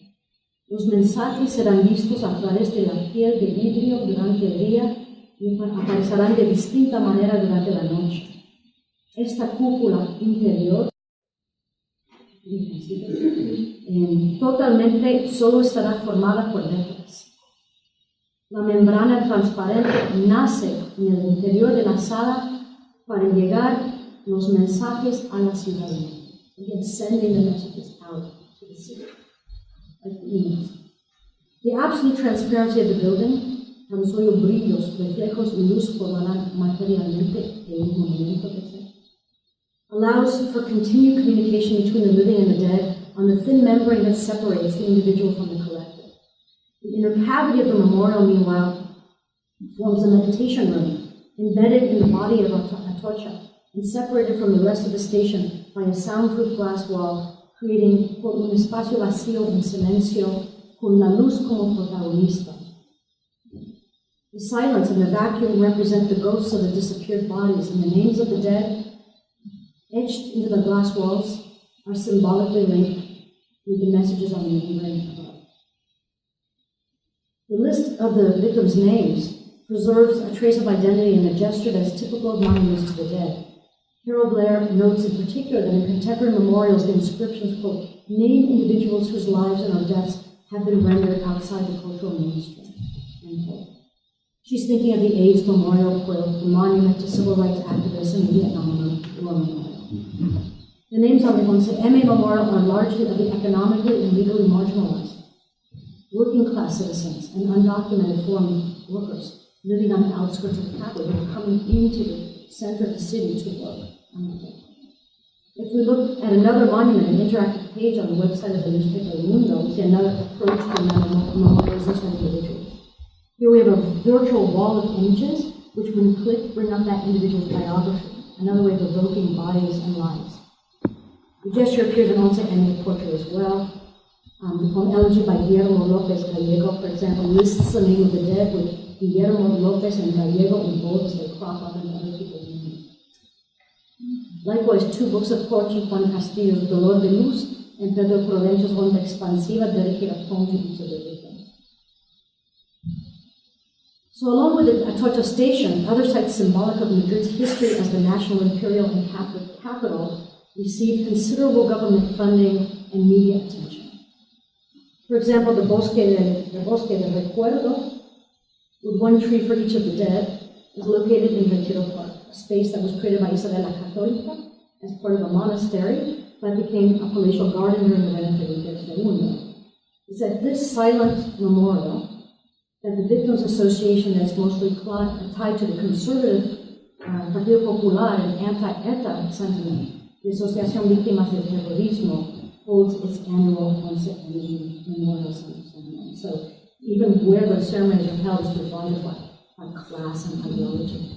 Los mensajes serán vistos a través de la piel de vidrio durante el día y aparecerán de distinta manera durante la noche. Esta cúpula interior totalmente solo estará formada por letras. La membrana transparente nace en el interior de la sala para llegar los mensajes a la ciudadanía. Again, sending the messages out to the city, like the emails. The absolute transparency of the building, tan solo brillos, reflejos y luz formarán materialmente el movimiento que sea, allows for continued communication between the living and the dead on the thin membrane that separates the individual from the collective. The inner cavity of the memorial, meanwhile, forms a meditation room embedded in the body of Atocha and separated from the rest of the station by a soundproof glass wall, creating un espacio vacío en silencio con la luz como protagonista. The silence and the vacuum represent the ghosts of the disappeared bodies, and the names of the dead, etched into the glass walls, are symbolically linked with the messages on the membrane above. The list of the victims' names preserves a trace of identity and a gesture that is typical of monuments to the dead. Harold Blair notes in particular that in contemporary memorials the inscriptions, quote, name individuals whose lives and or deaths have been rendered outside the cultural mainstream, end quote. She's thinking of the AIDS Memorial Quilt, the monument to civil rights activists in the Vietnam War Memorial. The names on the 11M Memorial are largely of the economically and legally marginalized, working class citizens and undocumented foreign workers living on the outskirts of the capital who are coming into the center of the city to work. If we look at another monument, an interactive page on the website of the newspaper El Mundo, we see another approach to memorialization of individuals. Here we have a virtual wall of images, which when clicked bring up that individual's biography, another way of evoking bodies and lives. The gesture appears in 11M portrait as well. The poem Elegy by Guillermo Lopez Gallego, for example, lists the name of the dead with Guillermo Lopez and Gallego in bold as they crop up in other people's names. Likewise, 2 books of poetry, Juan Castillo's Dolor de Luz and Pedro Provencho's Onda Expansiva, dedicate a poem to each of the victims. So along with a Atocha station, other sites symbolic of Madrid's history as the national, imperial, and Catholic capital received considerable government funding and media attention. For example, the Bosque de Recuerdo, with 1 tree for each of the dead, is located in Retiro Park, a space that was created by Isabel la Católica as part of a monastery, but became a palatial garden during the reign of Felipe II. It's at this silent memorial that the Victims Association, that's mostly tied to the conservative Partido Popular and anti-ETA sentiment, the Asociación Víctimas del Terrorismo, holds its annual memorial ceremony. So even where the ceremonies are held is divided by class and ideology.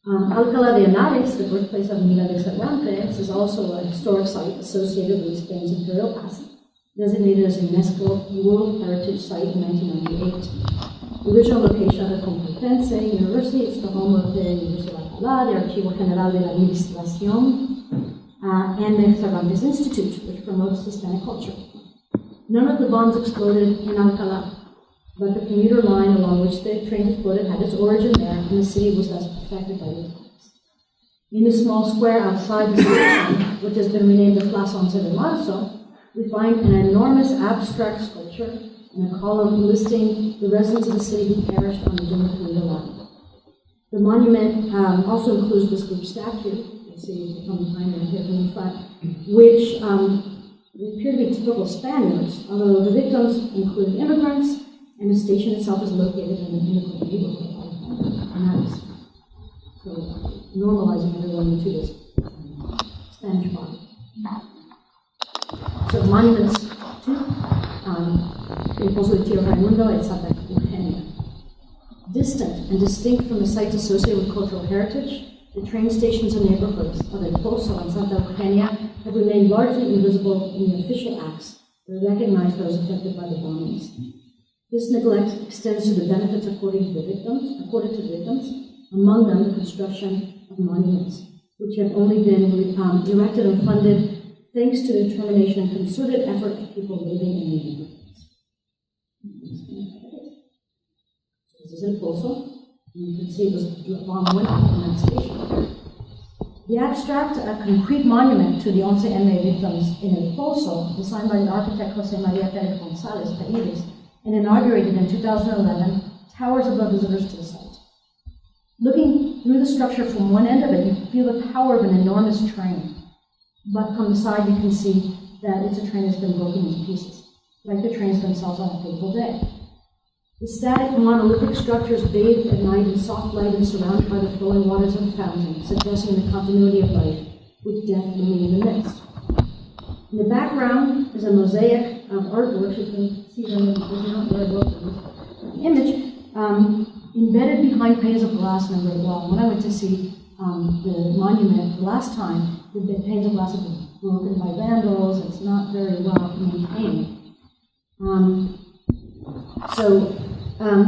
Alcalá de Henares, the birthplace of Miguel de Cervantes, is also a historic site associated with Spain's imperial past, designated as a UNESCO World Heritage Site in 1998. The original location of the Complutense University is the home of the Universidad de Alcalá, the Archivo General de la Administración, and the Cervantes Institute, which promotes Hispanic culture. None of the bombs exploded in Alcalá, but the commuter line along which the train exploded had its origin there, and the city was thus affected by the attacks. In a small square outside the station, which has been renamed the Plaza 11 de Marzo, we find an enormous abstract sculpture and a column listing the residents of the city who perished on the Jumbo commuter line. The monument also includes this group statue, you see from behind and here from the front, which appear to be typical Spaniards, although the victims include immigrants, and the station itself is located in an immigrant neighborhood. And that is so normalizing everyone into this Spanish body. So monuments to El Pozo de Tío Raimundo and Santa Eugenia. Distant and distinct from the sites associated with cultural heritage, the train stations and neighborhoods of El Pozo and Santa Eugenia have remained largely invisible in the official acts that recognize those affected by the bombings. This neglect extends to the benefits accorded to the victims, among them the construction of monuments, which have only been erected and funded thanks to the determination and concerted effort of people living in the neighborhoods. This is El Pozo, and you can see it was bomb went off in that station. The abstract, concrete monument to the 11M victims in El Pozo, designed by the architect José María Pérez González Paíres, and inaugurated in 2011, towers above visitors to the site. Looking through the structure from one end of it, you feel the power of an enormous train. But from the side, you can see that it's a train that's been broken into pieces, like the trains themselves on a fateful day. The static monolithic structure is bathed at night in soft light and surrounded by the flowing waters of a fountain, suggesting the continuity of life, with death looming in the midst. In the background is a mosaic of artwork. You can see them in the image, embedded behind panes of glass in a great wall. When I went to see the monument last time, the panes of glass have been broken by vandals. It's not very well maintained.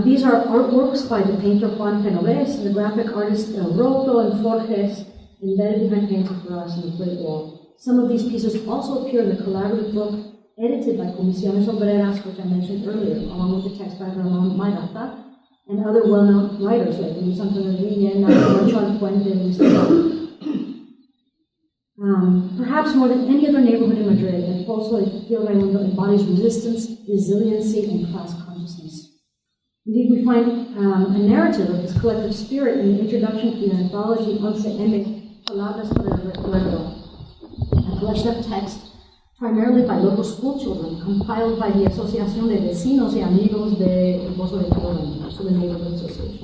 These are artworks by the painter Juan Genovés and the graphic artist Roto and Forges, embedded behind panes of glass in the great wall. Some of these pieces also appear in the collaborative book edited by Comisiones Obreras, which I mentioned earlier, along with the text by Ramon Mayrata and other well-known writers like Luis Antonio Villa, Nacho Puente, and Luis. Perhaps more than any other neighborhood in Madrid, El Pozo de Tío Raimundo embodies resistance, resiliency, and class consciousness. Indeed, we find a narrative of this collective spirit in the introduction to the anthology 11M, Palabras para el Recuerdo, a collection of text primarily by local school children, compiled by the Asociación de Vecinos y Amigos de El Pozo de Tío Raimundo, so the neighborhood association.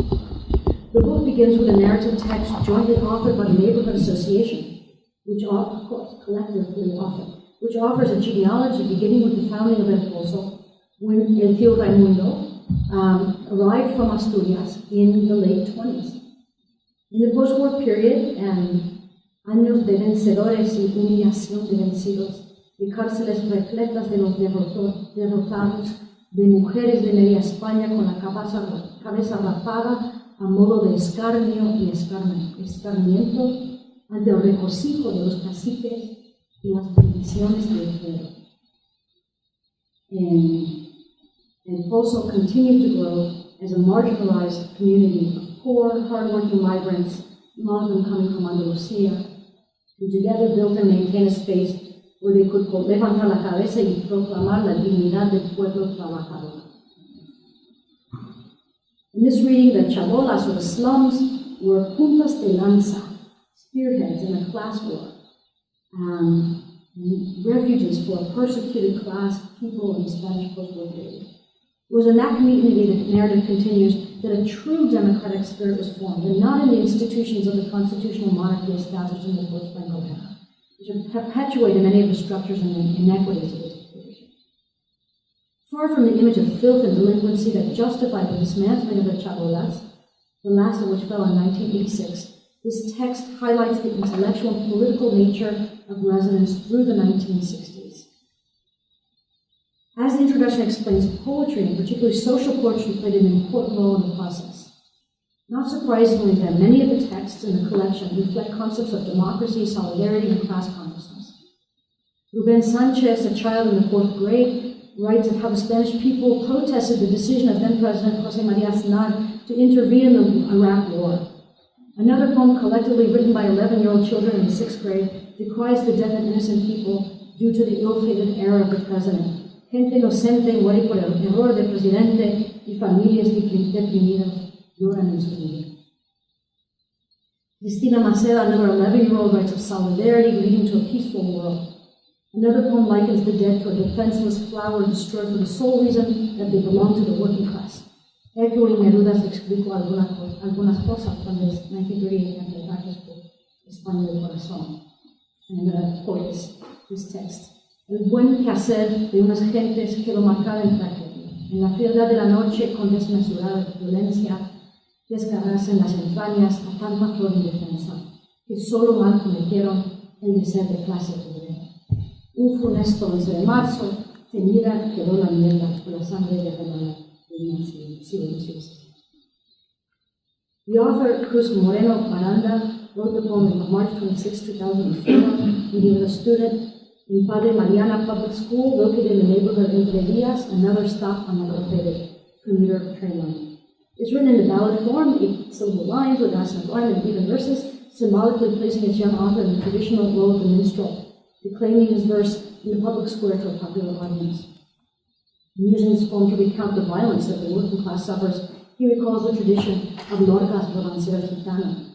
The book begins with a narrative text jointly authored by the neighborhood association, which of course, collectively authored, which offers a genealogy beginning with the founding of El Pozo, when El Tío Raimundo arrived from Asturias in the late 20s. In the post-war period, años de vencedores y humillación de vencidos, de cárceles repletas de los derrotados, de mujeres de media España con la cabeza rapada a modo de escarnio y escarmiento, ante el regocijo de los caciques y las bendiciones del clero. And Pozo continued to grow as a marginalized community of poor, hardworking migrants, a lot of them coming from Andalusia, who together built and maintained a space where they could levantar la cabeza y proclamar la dignidad del pueblo trabajador. In this reading, the chabolas, or the slums, were puntas de lanza, spearheads in a class war, and refuges for a persecuted class of people in the Spanish post-war period. It was in that community that the narrative continues that a true democratic spirit was formed, and not in the institutions of the constitutional monarchy established in the post-Franco era, which have perpetuated many of the structures and inequities of the dictatorship. Far from the image of filth and delinquency that justified the dismantling of the chabolas, the last of which fell in 1986, this text highlights the intellectual and political nature of residence through the 1960s. As the introduction explains, poetry, and particularly social poetry, played an important role in the process. Not surprisingly, then, many of the texts in the collection reflect concepts of democracy, solidarity, and class consciousness. Ruben Sanchez, a child in the 4th grade, writes of how the Spanish people protested the decision of then-President José María Aznar to intervene in the Iraq War. Another poem collectively written by 11-year-old children in the 6th grade decries the death of innocent people due to the ill-fated error of the president. Gente inocente muere por el error del presidente y familias deprimidas lloran en sus niños. Cristina Maceda, another 11-year-old, writes of solidarity leading to a peaceful world. Another poem likens the dead to a defenseless flower destroyed for the sole reason that they belong to the working class. Echoing Neruda's explicó algunas cosas from his 1938 anti-fascist book, España del Corazón. And I'm going to quote this text. El buen quehacer de unas gentes quedó marcado en tragedia. En la frialdad de la noche, con desmesurada violencia, desgarrarse en las entrañas a tanta flor indefensa, que solo mal cometieron el de ser de clase obrera. Un funesto 11 de marzo, teñida quedó la mierda por la sangre derramada de una silenciosa. The author, Cruz Moreno Aranda, wrote the poem on March 26, 2004, when he was a student in Padre Mariana Public School, located in the neighborhood of Entre Dias, another stop on the elevated commuter train line. It's written in the ballad form, 8-syllable lines with accent rhyme and even verses, symbolically placing its young author in the traditional role of the minstrel, declaiming his verse in the public square to a popular audience. Using this poem to recount the violence that the working class suffers, he recalls the tradition of Lorca's Romancero Gitano.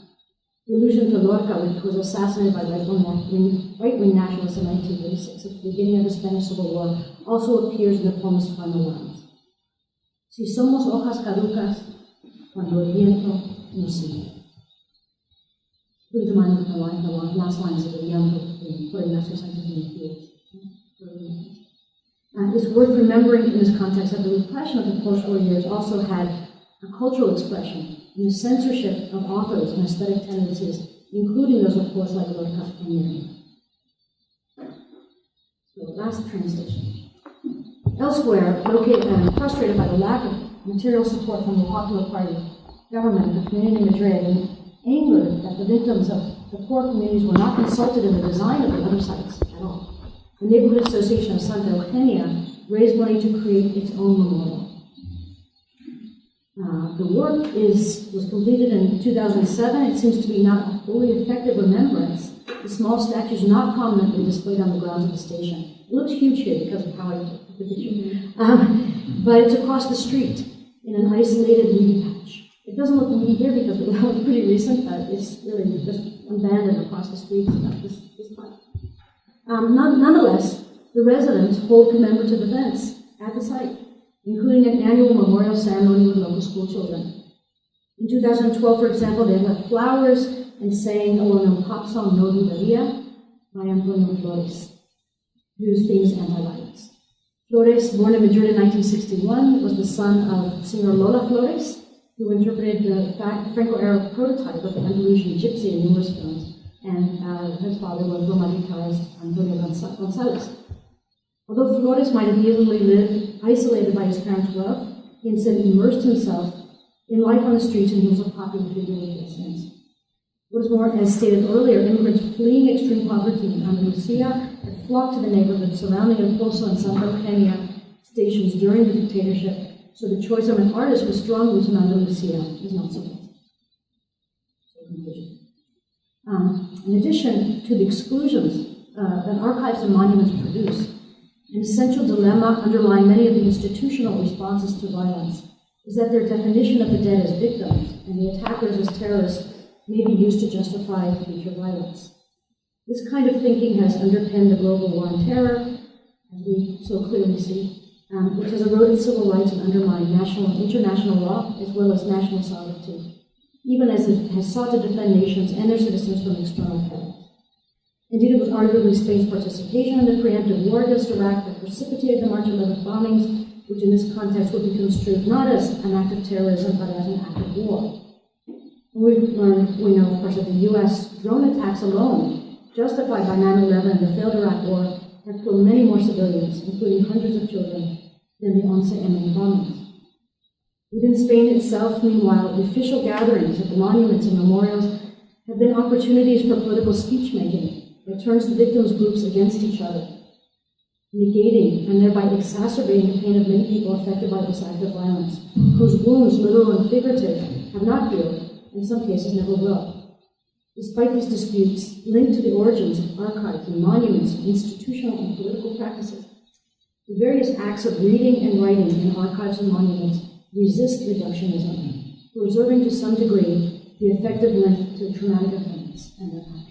The allusion to Lorca, which was assassinated by right-wing nationalists in 1936 at the beginning of the Spanish Civil War, also appears in the poem's final lines. Si somos hojas caducas, cuando el viento nos sigue. Keep in mind the last lines of the Guillermo for Ignacio Sanchez in the fields. It's worth remembering in this context that the repression of the post-war years also had a cultural expression in the censorship of authors and aesthetic tendencies, including those, of course, like Lorca and Miriam. So, last transition. Elsewhere, frustrated by the lack of material support from the Popular Party government of the community in Madrid, and angered that the victims of the poor communities were not consulted in the design of the other sites at all, the Neighborhood Association of Santa Eugenia raised money to create its own memorial. The work was completed in 2007. It seems to be not a fully effective remembrance. The small statue is not prominently displayed on the grounds of the station. It looks huge here because of how I took the picture. But it's across the street in an isolated weedy patch. It doesn't look weedy here because it was pretty recent. It's really just abandoned across the street about this time. Nonetheless, the residents hold commemorative events at the site, including an annual memorial ceremony with local school children. In 2012, for example, they left flowers and sang a well-known pop song, No Dudaría, by Antonio Flores, whose theme is anti-violence. Flores, born in Madrid in 1961, was the son of singer Lola Flores, who interpreted the Franco-era prototype of the Andalusian gypsy in numerous films, and his father was Roma guitarist Antonio Gonzalez. Although Flores might have easily lived isolated by his parents' wealth, he instead immersed himself in life on the streets, and he was a popular figure with residents. What is more, as stated earlier, immigrants fleeing extreme poverty in Andalusia had flocked to the neighborhood surrounding El Pozo and Santa Eugenia stations during the dictatorship, so the choice of an artist with strong roots in Andalusia is not surprising. In addition to the exclusions that archives and monuments produce, an essential dilemma underlying many of the institutional responses to violence is that their definition of the dead as victims and the attackers as terrorists may be used to justify future violence. This kind of thinking has underpinned the global war on terror, as we so clearly see, which has eroded civil rights and undermined national and international law, as well as national sovereignty, even as it has sought to defend nations and their citizens from external threats. Indeed, it was arguably Spain's participation in the preemptive war against Iraq that precipitated the March 11th bombings, which in this context would be construed not as an act of terrorism, but as an act of war. We know, of course, that the U.S. drone attacks alone, justified by 9/11 and the failed Iraq War, have killed many more civilians, including hundreds of children, than the 11 bombings. Within Spain itself, meanwhile, the official gatherings at the monuments and memorials have been opportunities for political speech-making that turns the victims' groups against each other, negating and thereby exacerbating the pain of many people affected by this act of violence, whose wounds, literal and figurative, have not healed, in some cases never will. Despite these disputes linked to the origins of archives and monuments and institutional and political practices, the various acts of reading and writing in archives and monuments resist reductionism, preserving to some degree the effective link to traumatic events and their passion.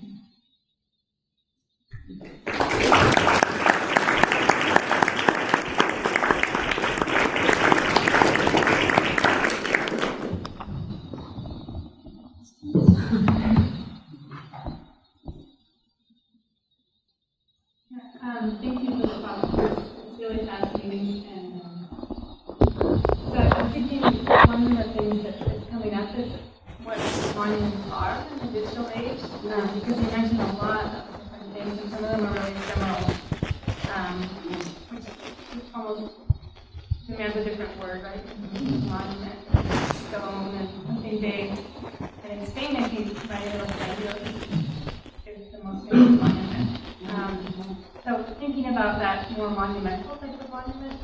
Thank you for the talk. It's really fascinating. And so I'm thinking one of the things that is coming up is what monuments are in the digital age, because you mentioned a lot of different things, and some of them are really ephemeral, which almost demands a different word, right? Monument, stone, and something big. And in Spain, I think is the most famous monument. So thinking about that more monumental type of monument,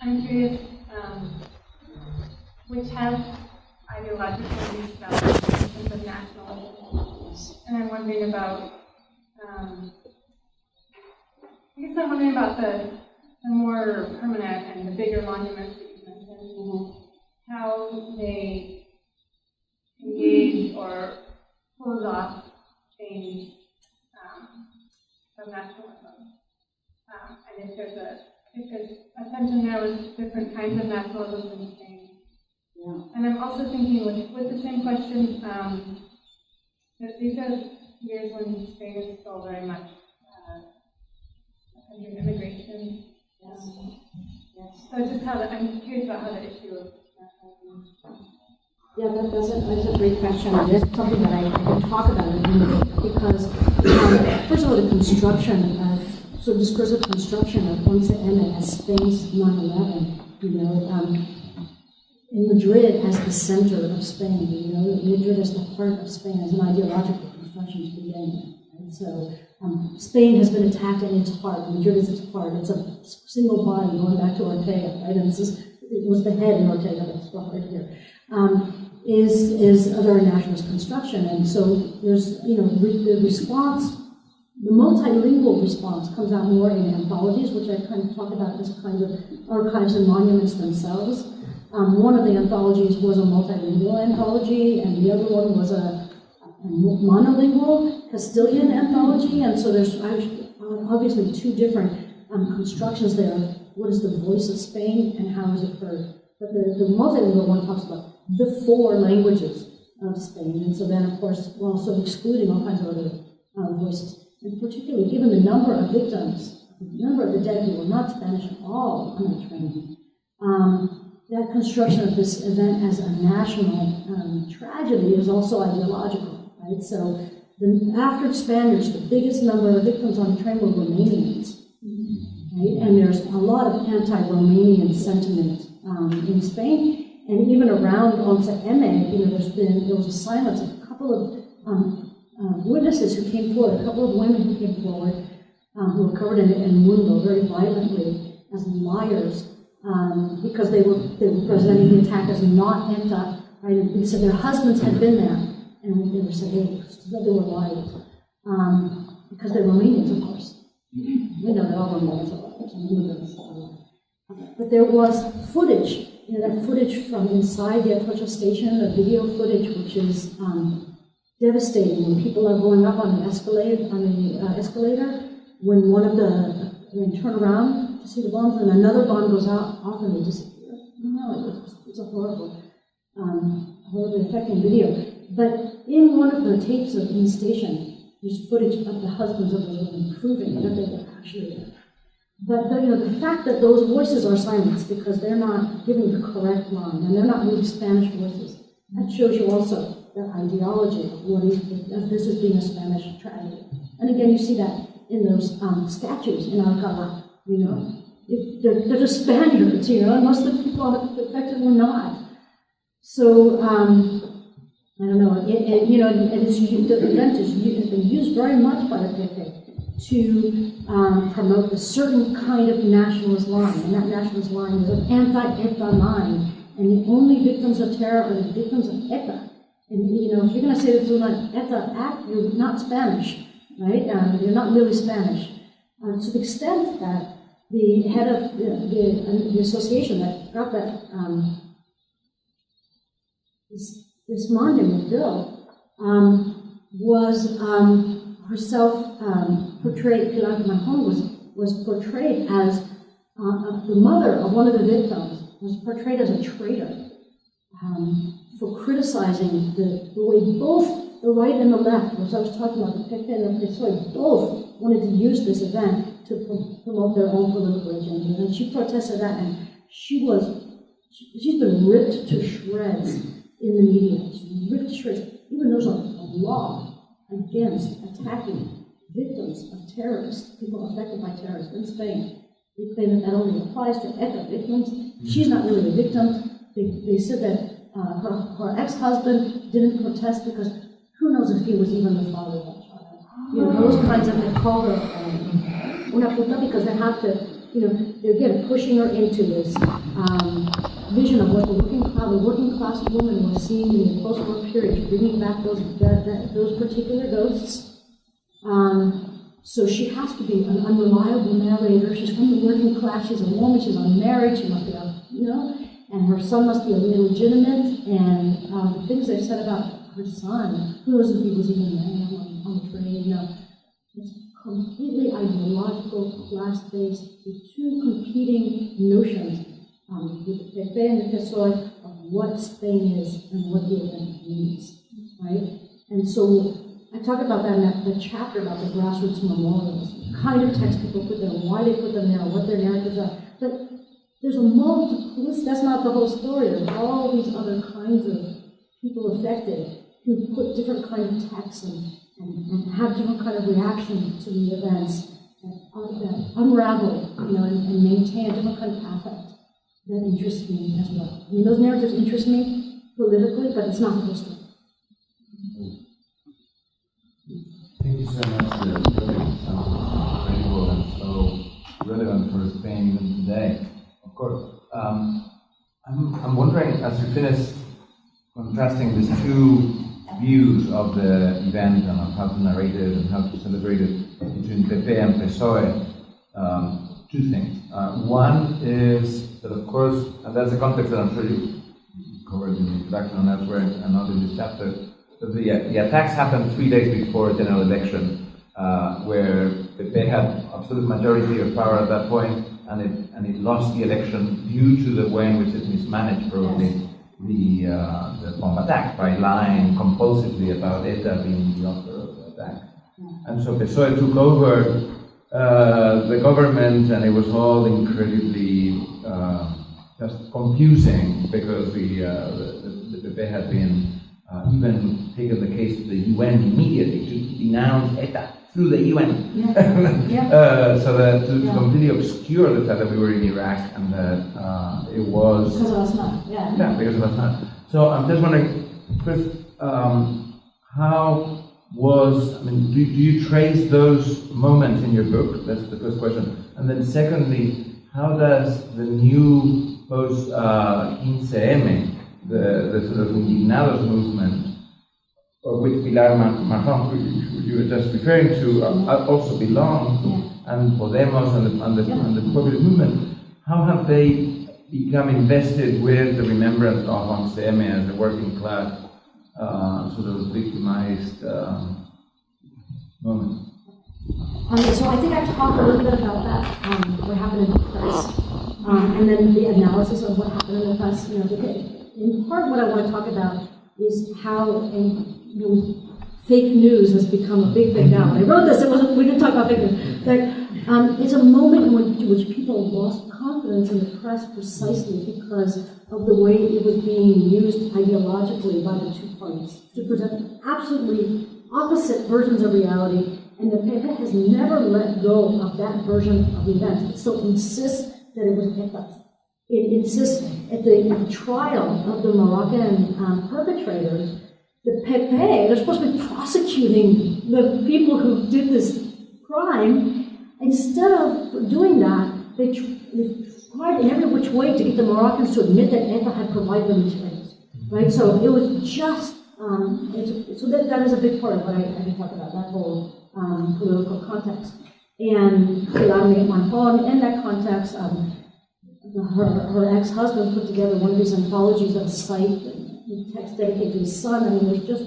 I'm curious which has ideological use values in terms of nationalism. And I'm wondering about, the more permanent and the bigger monuments that you mentioned, how they engage or close off Spain's nationalism, and if there's a tension there with different kinds of nationalism in Spain. Yeah. And I'm also thinking with the same question that these are years when Spain is still very much a country of immigration. Yes. So just I'm curious about how the issue of nationalism. Yeah, that's a great question. It is something that I can talk about in a minute, because first of all, the construction of, so discursive construction of 11 as Spain's 9/11, in Madrid as the center of Spain, Madrid as the heart of Spain, as an ideological construction to begin with. And so Spain has been attacked in its heart, Madrid is its heart. It's a single body going back to Ortega, right? And it was the head in Ortega that's the heart here. Is a very nationalist construction, and so there's the response, the multilingual response comes out more in anthologies, which I kind of talk about as kind of archives and monuments themselves. One of the anthologies was a multilingual anthology, and the other one was a monolingual Castilian anthology, and so there's obviously two different constructions there. What is the voice of Spain and how is it heard? But the multilingual one talks about the four languages of Spain, and so then, of course, we're also excluding all kinds of other voices. And particularly, given the number of victims, the number of the dead who were not Spanish at all on that train, that construction of this event as a national tragedy is also ideological, right? So after Spaniards, the biggest number of victims on the train were Romanians, right? And there's a lot of anti-Romanian sentiment in Spain, and even around 11M, there was a silence of a couple of witnesses who came forward, a couple of women who came forward, who were covered in mundo very violently as liars, because they were presenting the attack as not ETA, right? And they said their husbands had been there, and they were saying they were liars, because they were Romanians, of course. We know that all Romanians are liars, and immigrants are liars. But there was footage, that footage from inside the Atocha station, the video footage, which is devastating when people are going up on the escalator, when one of they turn around to see the bombs, and another bomb goes off and they disappear. It's a horribly affecting video. But in one of the tapes in the station, there's footage of the husbands of those women proving that they were actually there. But the fact that those voices are silenced because they're not giving the correct line, and they're not really Spanish voices, that shows you also that ideology of this as being a Spanish tragedy. And again, you see that in those statues in Alcalá. They're just Spaniards, and most of the people affected were not. So I don't know. The event has been used very much by the PP to promote a certain kind of nationalist line, and that nationalist line is an anti-ETA line, and the only victims of terror are the victims of ETA. And if you're going to say this is an ETA act, you're not Spanish, right? You're not really Spanish. To the extent that the head of the association that got that this monument bill was herself portrayed. Pilar Manjón was portrayed as the mother of one of the victims. Was portrayed as a traitor for criticizing the way both the right and the left, as I was talking about, the PP and the PSOE, both wanted to use this event to promote their own political agenda. And she protested that, and she's been ripped to shreds in the media. She's ripped to shreds. Even there's a law against attacking victims of terrorists, people affected by terrorists in Spain. They claim that only applies to ETA victims. She's not really a victim. They said that her ex-husband didn't protest because who knows if he was even the father of that child. Those kinds of, they call her una puta because they have to, they're again pushing her into this vision of what the working class woman was seeing in the post-war period, bringing back those particular ghosts. So she has to be an unreliable narrator. She's from the working class. She's a woman. She's unmarried. She must be, and her son must be illegitimate. And the things they've said about her son, who knows if he was even married on the train? It's completely ideological, class-based, with two competing notions with the PP and the PSOE of what Spain is and what the event means, right? And so I talk about that in the chapter about the grassroots memorials, the kind of text people put there, why they put them there, what their narratives are. But there's a multiplicity, that's not the whole story. There's all these other kinds of people affected who put different kind of texts and have different kind of reaction to the events that unravel, and maintain a different kind of affect that interests me as well. I mean, those narratives interest me politically, but it's not the whole story. Thank you so much. The project sounds incredible and so relevant for Spain even today. Of course, I'm wondering, as you finish contrasting these two views of the event and of how to narrate it and how to celebrate it between PP and PSOE, two things. One is that, of course, and that's the context that I'm sure you covered in the introduction and elsewhere and not in this chapter. So the attacks happened 3 days before the general election, where PP had absolute majority of power at that point, and it lost the election due to the way in which it mismanaged probably the bomb attack by lying compulsively about ETA being the author of the attack. And so PSOE took over the government, and it was all incredibly just confusing because the PP had been even taken the case to the UN immediately to denounce ETA through the UN. So that to completely obscure the fact that we were in Iraq and that it was... Because of us not, Yeah, because of us not. So I'm just wondering, first, how was, I mean, do you trace those moments in your book? That's the first question. And then secondly, how does the new post-15M, the sort of Indignados movement, of which Pilar Marjón, who you were just referring to, also belong, and Podemos and the populist movement, how have they become invested with the remembrance of 11M as a working class sort of victimized moment? So I think I talked a little bit about that, what happened in the press, and then the analysis of what happened in the press. You know, in part, what I want to talk about is how fake news has become a big thing now. When I wrote this, we didn't talk about fake news, but it's a moment in which people lost confidence in the press precisely because of the way it was being used ideologically by the two parties to present absolutely opposite versions of reality. And the PP has never let go of that version of events. It still insists that it was ETA. It insists at the trial of the Moroccan perpetrators, the PP, they're supposed to be prosecuting the people who did this crime. Instead of doing that, they tried in every which way to get the Moroccans to admit that ETA had provided them materials. Right? So it was just, so that is a big part of what I can talk about, that whole political context. And Pilar Marjón, in that context, her ex-husband put together one of these anthologies of a site, text dedicated to his son. I mean, there's just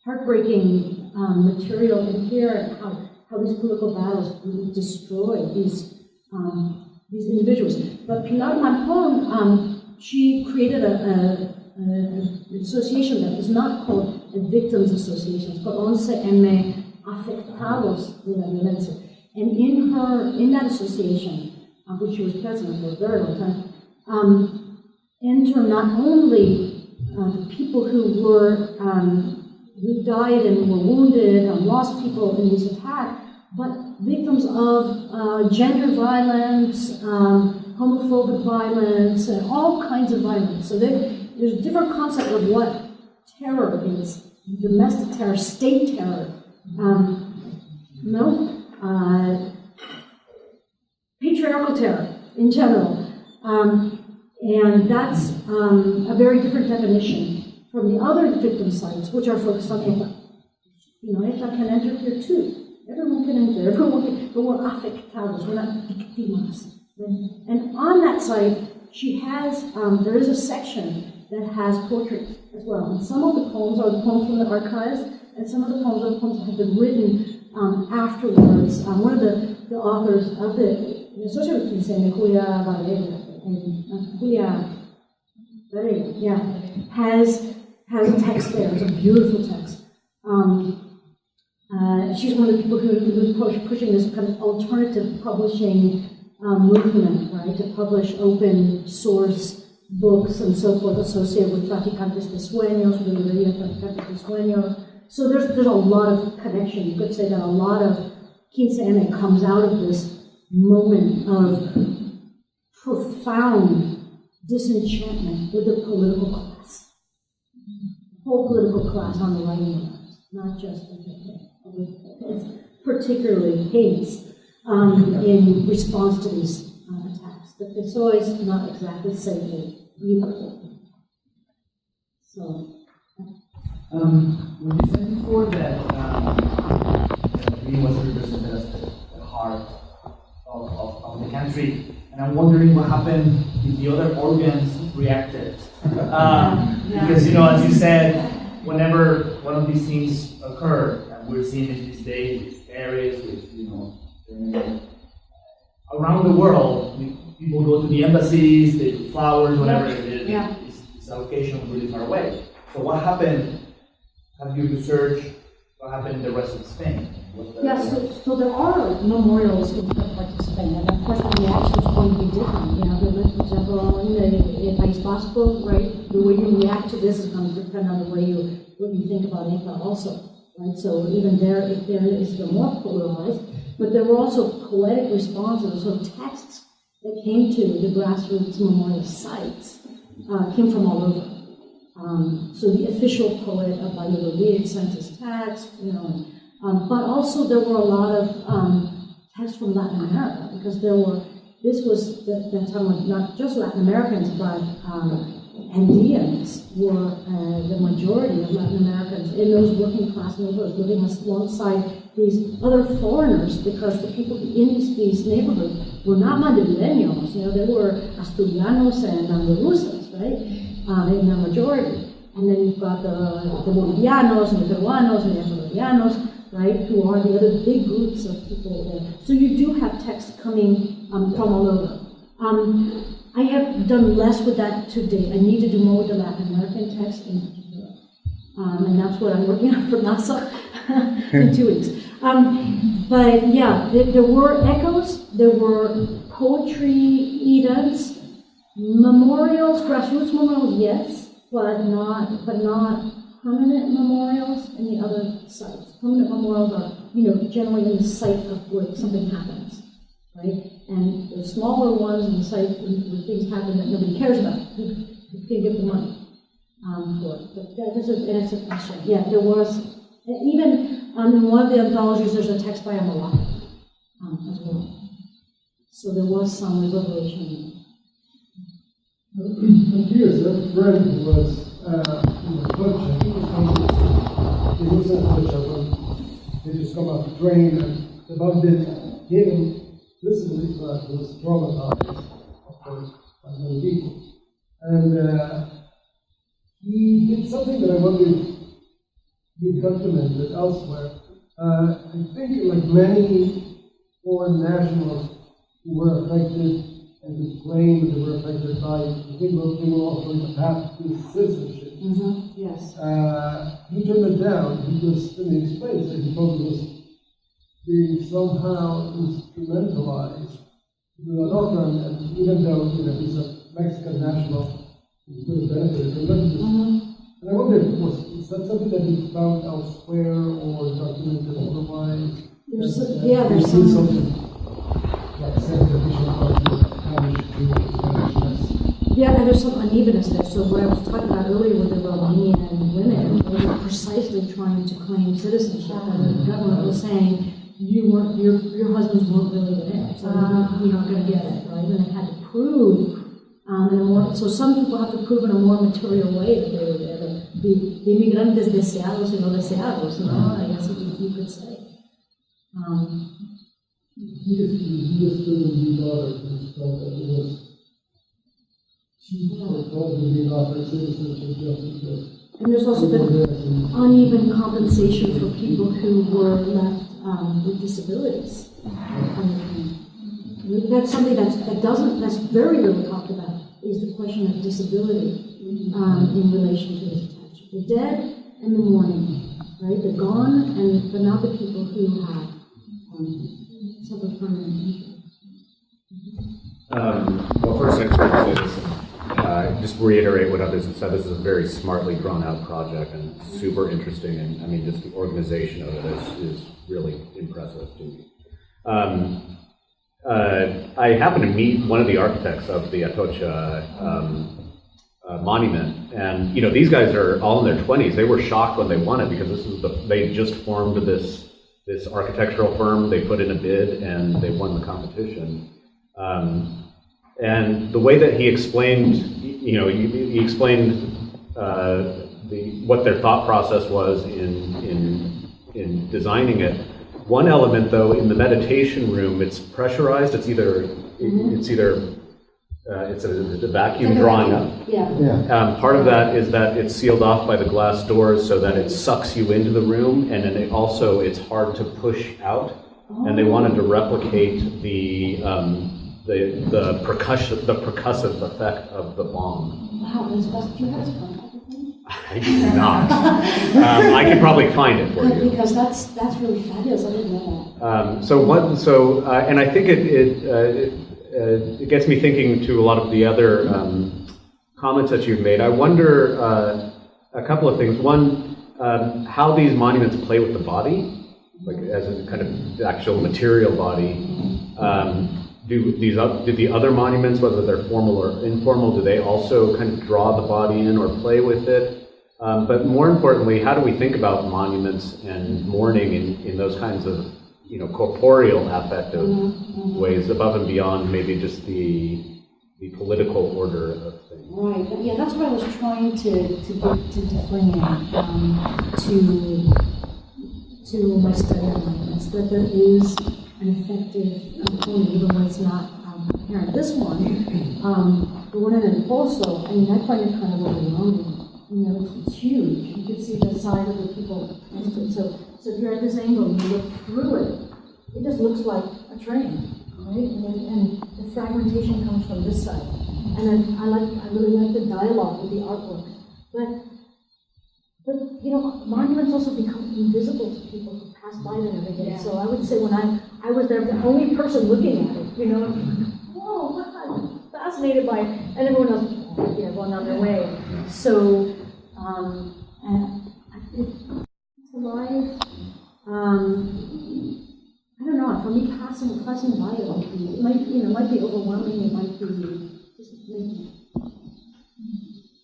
heartbreaking material in here, and how these political battles really destroyed these individuals. But Pilar Marjón, she created an association that was not called a victims association. It's called 11M Afectados de la Violencia. And in that association, which she was president for a very long time, enter not only the people who died and were wounded and lost people in these attacks, but victims of gender violence, homophobic violence, and all kinds of violence. So there's a different concept of what terror is: domestic terror, state terror. Patriarchal terror in general. And that's a very different definition from the other victim sites, which are focused on ETA. You know, ETA can enter here too. Everyone can enter, but we're afectados, we're not victimas. And on that site, she has, there is a section that has poetry as well. And some of the poems are the poems from the archives, and some of the poems are the poems that have been written afterwards. One of the authors of the associated with Quince, Julia Varela, has a text there. It's a beautiful text. She's one of the people who's pushing this kind of alternative publishing movement, right, to publish open source books and so forth associated with Traficantes de Sueños, with the Librería Traficantes de Sueños. So there's a lot of connection. You could say that a lot of 15M comes out of this moment of profound disenchantment with the political class. The whole political class on the right and left, not just the people. It's particularly heinous in response to these attacks. The PSOE is not exactly safe either. So. When you said before that Green was represented as the heart of the country, and I'm wondering what happened if the other organs reacted. Because, as you said, whenever one of these things occur, and we're seeing it these days with areas, with, around the world, people go to the embassies, they do flowers, whatever, this allocation really far away. So what happened? Have you researched what happened in the rest of Spain? So there are memorials in different parts of Spain, and of course the reaction is going to be different. For example, in País Vasco, right, the way you react to this is going to depend on the way what you think about ETA also, right? So even there is more polarized, but there were also poetic responses, so texts that came to the grassroots memorial sites came from all over. So the official poet of Valladolid sent his text, but also there were a lot of texts from Latin America, because this was the time when not just Latin Americans, but Andeans were the majority of Latin Americans in those working class neighborhoods, living alongside these other foreigners, because the people in these neighborhoods were not Madrileños, they were Asturianos and Andaluzes, right? In the majority. And then you've got the Bolivianos and the Peruanos and the Ecuadorianos, right, who are the other big groups of people there. So you do have texts coming from all over. I have done less with that to date. I need to do more with the Latin American text in particular. And that's what I'm working on for NASA in 2 weeks. But yeah, there were echoes, there were poetry events, memorials, grassroots memorials, yes, but not permanent memorials in the other sites. Permanent memorials are, generally in the site of where something happens, right? And the smaller ones in the site where things happen that nobody cares about, who can give the money for it. But that's a question. Yeah, there was, even in one of the anthologies, there's a text by a Moroccan as well. So there was some reverberation. I'm curious, a friend who was in the culture, he was in the culture when they just come off the train, and the bug didn't hit him physically, but he was traumatized, of course, by many people. And he did something that I wonder if he documented elsewhere. I think, like many foreign nationals who were affected and who claimed they were affected by it, they were offering a path to citizenship. Mm-hmm. Yes. He turned it down because, and he explains that he thought it was being somehow instrumentalized to do an offer, and even though he's a Mexican national, he's going to benefit from that. And I wonder is that something that he found elsewhere or documented otherwise? There's something like said yeah, and there's some unevenness there. So what I was talking about earlier with the Romanian women, they were precisely trying to claim citizenship, and the government was saying your husbands weren't really there, so you're not going to get it, right? And they had to prove in a more. So some people have to prove in a more material way that they were there. The inmigrantes deseados y no deseados, I guess you could say. He just couldn't be bothered. He felt that it was cheap or probably being offered citizenship just because. And there's also been uneven compensation for people who were left with disabilities. That's something that's very little talked about, is the question of disability in relation to this attachment. The dead and the mourning, right? The gone, but not the people who have suffered permanent injury. Well, first I just want to say this, just reiterate what others have said. This is a very smartly drawn out project and super interesting, and I mean, just the organization of it is really impressive to me. I happened to meet one of the architects of the Atocha monument, and these guys are all in their 20s. They were shocked when they won it because they just formed this architectural firm. They put in a bid and they won the competition. And the way that he explained, he explained what their thought process was in designing it. One element, though, in the meditation room, it's pressurized. It's a vacuum drawing up. Yeah. Part of that is that it's sealed off by the glass doors so that it sucks you into the room, and then it's hard to push out. And they wanted to replicate the percussive effect of the bomb. Wow, do you have to contact with me? I do not. I could probably find it for you. Because that's really fabulous. I didn't know that. And I think it gets me thinking to a lot of the other comments that you've made. I wonder a couple of things. One, how these monuments play with the body, like as a kind of actual material body. do the other monuments, whether they're formal or informal, do they also kind of draw the body in or play with it? But more importantly, how do we think about monuments and mourning in those kinds of, corporeal affective ways, above and beyond maybe just the political order of things? Right. Yeah, that's what I was trying to bring in to my study of monuments, that there is an effective component, even when it's not apparent. This one, the one in El Pozo, I find it kind of overwhelming. It's huge. You can see the size of the people next to it. So if you're at this angle and you look through it, it just looks like a train, right? And the fragmentation comes from this side. And then I really like the dialogue with the artwork. But monuments also become invisible to people who pass by them every day. Yeah. So I would say when I was there, the only person looking at it, whoa, wow, fascinated by it, and everyone else, going on their way. So, it's alive. I don't know. For me, passing by it might be overwhelming. It might be just maybe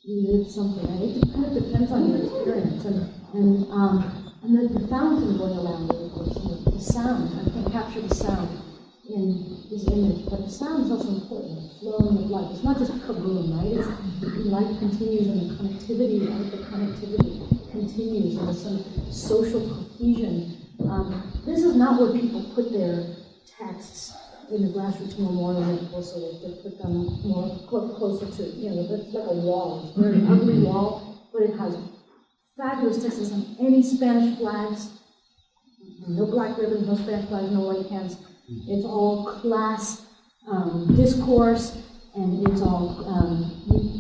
you live something. It kind of depends on your experience and the fountain going around it, of course, the sound. I can't capture the sound in this image, but the sound is also important. The flowing of life. It's not just kaboom, right? Life continues, and the connectivity continues, and there's some social cohesion. This is not where people put their texts in the grassroots memorial, so they put them more closer to, it's like a wall. It's a very ugly wall, but it has fabulous texts on any Spanish flags. No black ribbons, no Spanish flags, no white hands. It's all class discourse, and it's all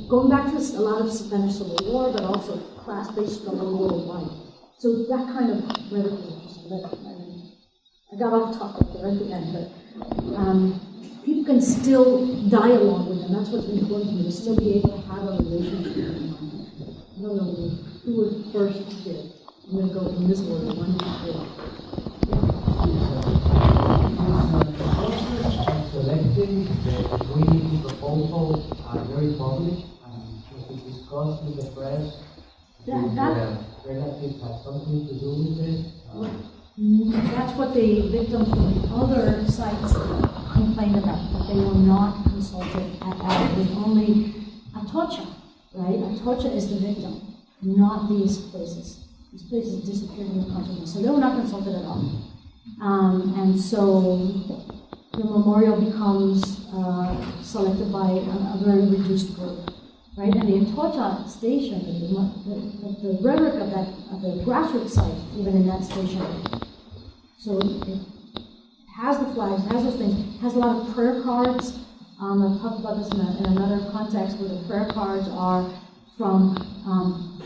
going back to a lot of Spanish Civil War, but also class-based struggle worldwide. So that kind of rhetoric is interesting. I got off topic there at the end, but people can still dialogue with them. That's what's important to me, to still be able to have a relationship with them. I don't know who was first here. I'm going to go in this order. One, two, selecting the community proposals are very public and was discussed with the press. That relatives have something to do with it. That's what the victims from the other sites complained about, that they were not consulted at all. It was only Atocha, right? Atocha is the victim, not these places. These places disappeared in the consciousness, so they were not consulted at all. And so the memorial becomes selected by a very reduced group, right? And the Atocha station, the rhetoric of the grassroots site, even in that station. So it has the flags, it has those things, it has a lot of prayer cards. I've talked about this in another context where the prayer cards are from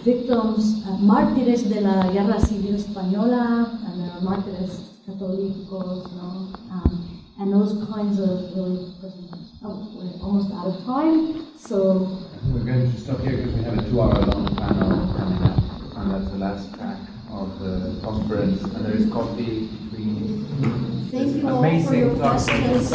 victims, mártires de la Guerra Civil Española, and there are mártires católicos, and those kinds of really personal things. Oh, we're almost out of time, so... We're going to stop here because we have a 2-hour-long panel coming up, and that's the last track of the conference, and there is coffee between. Thank you all for your questions.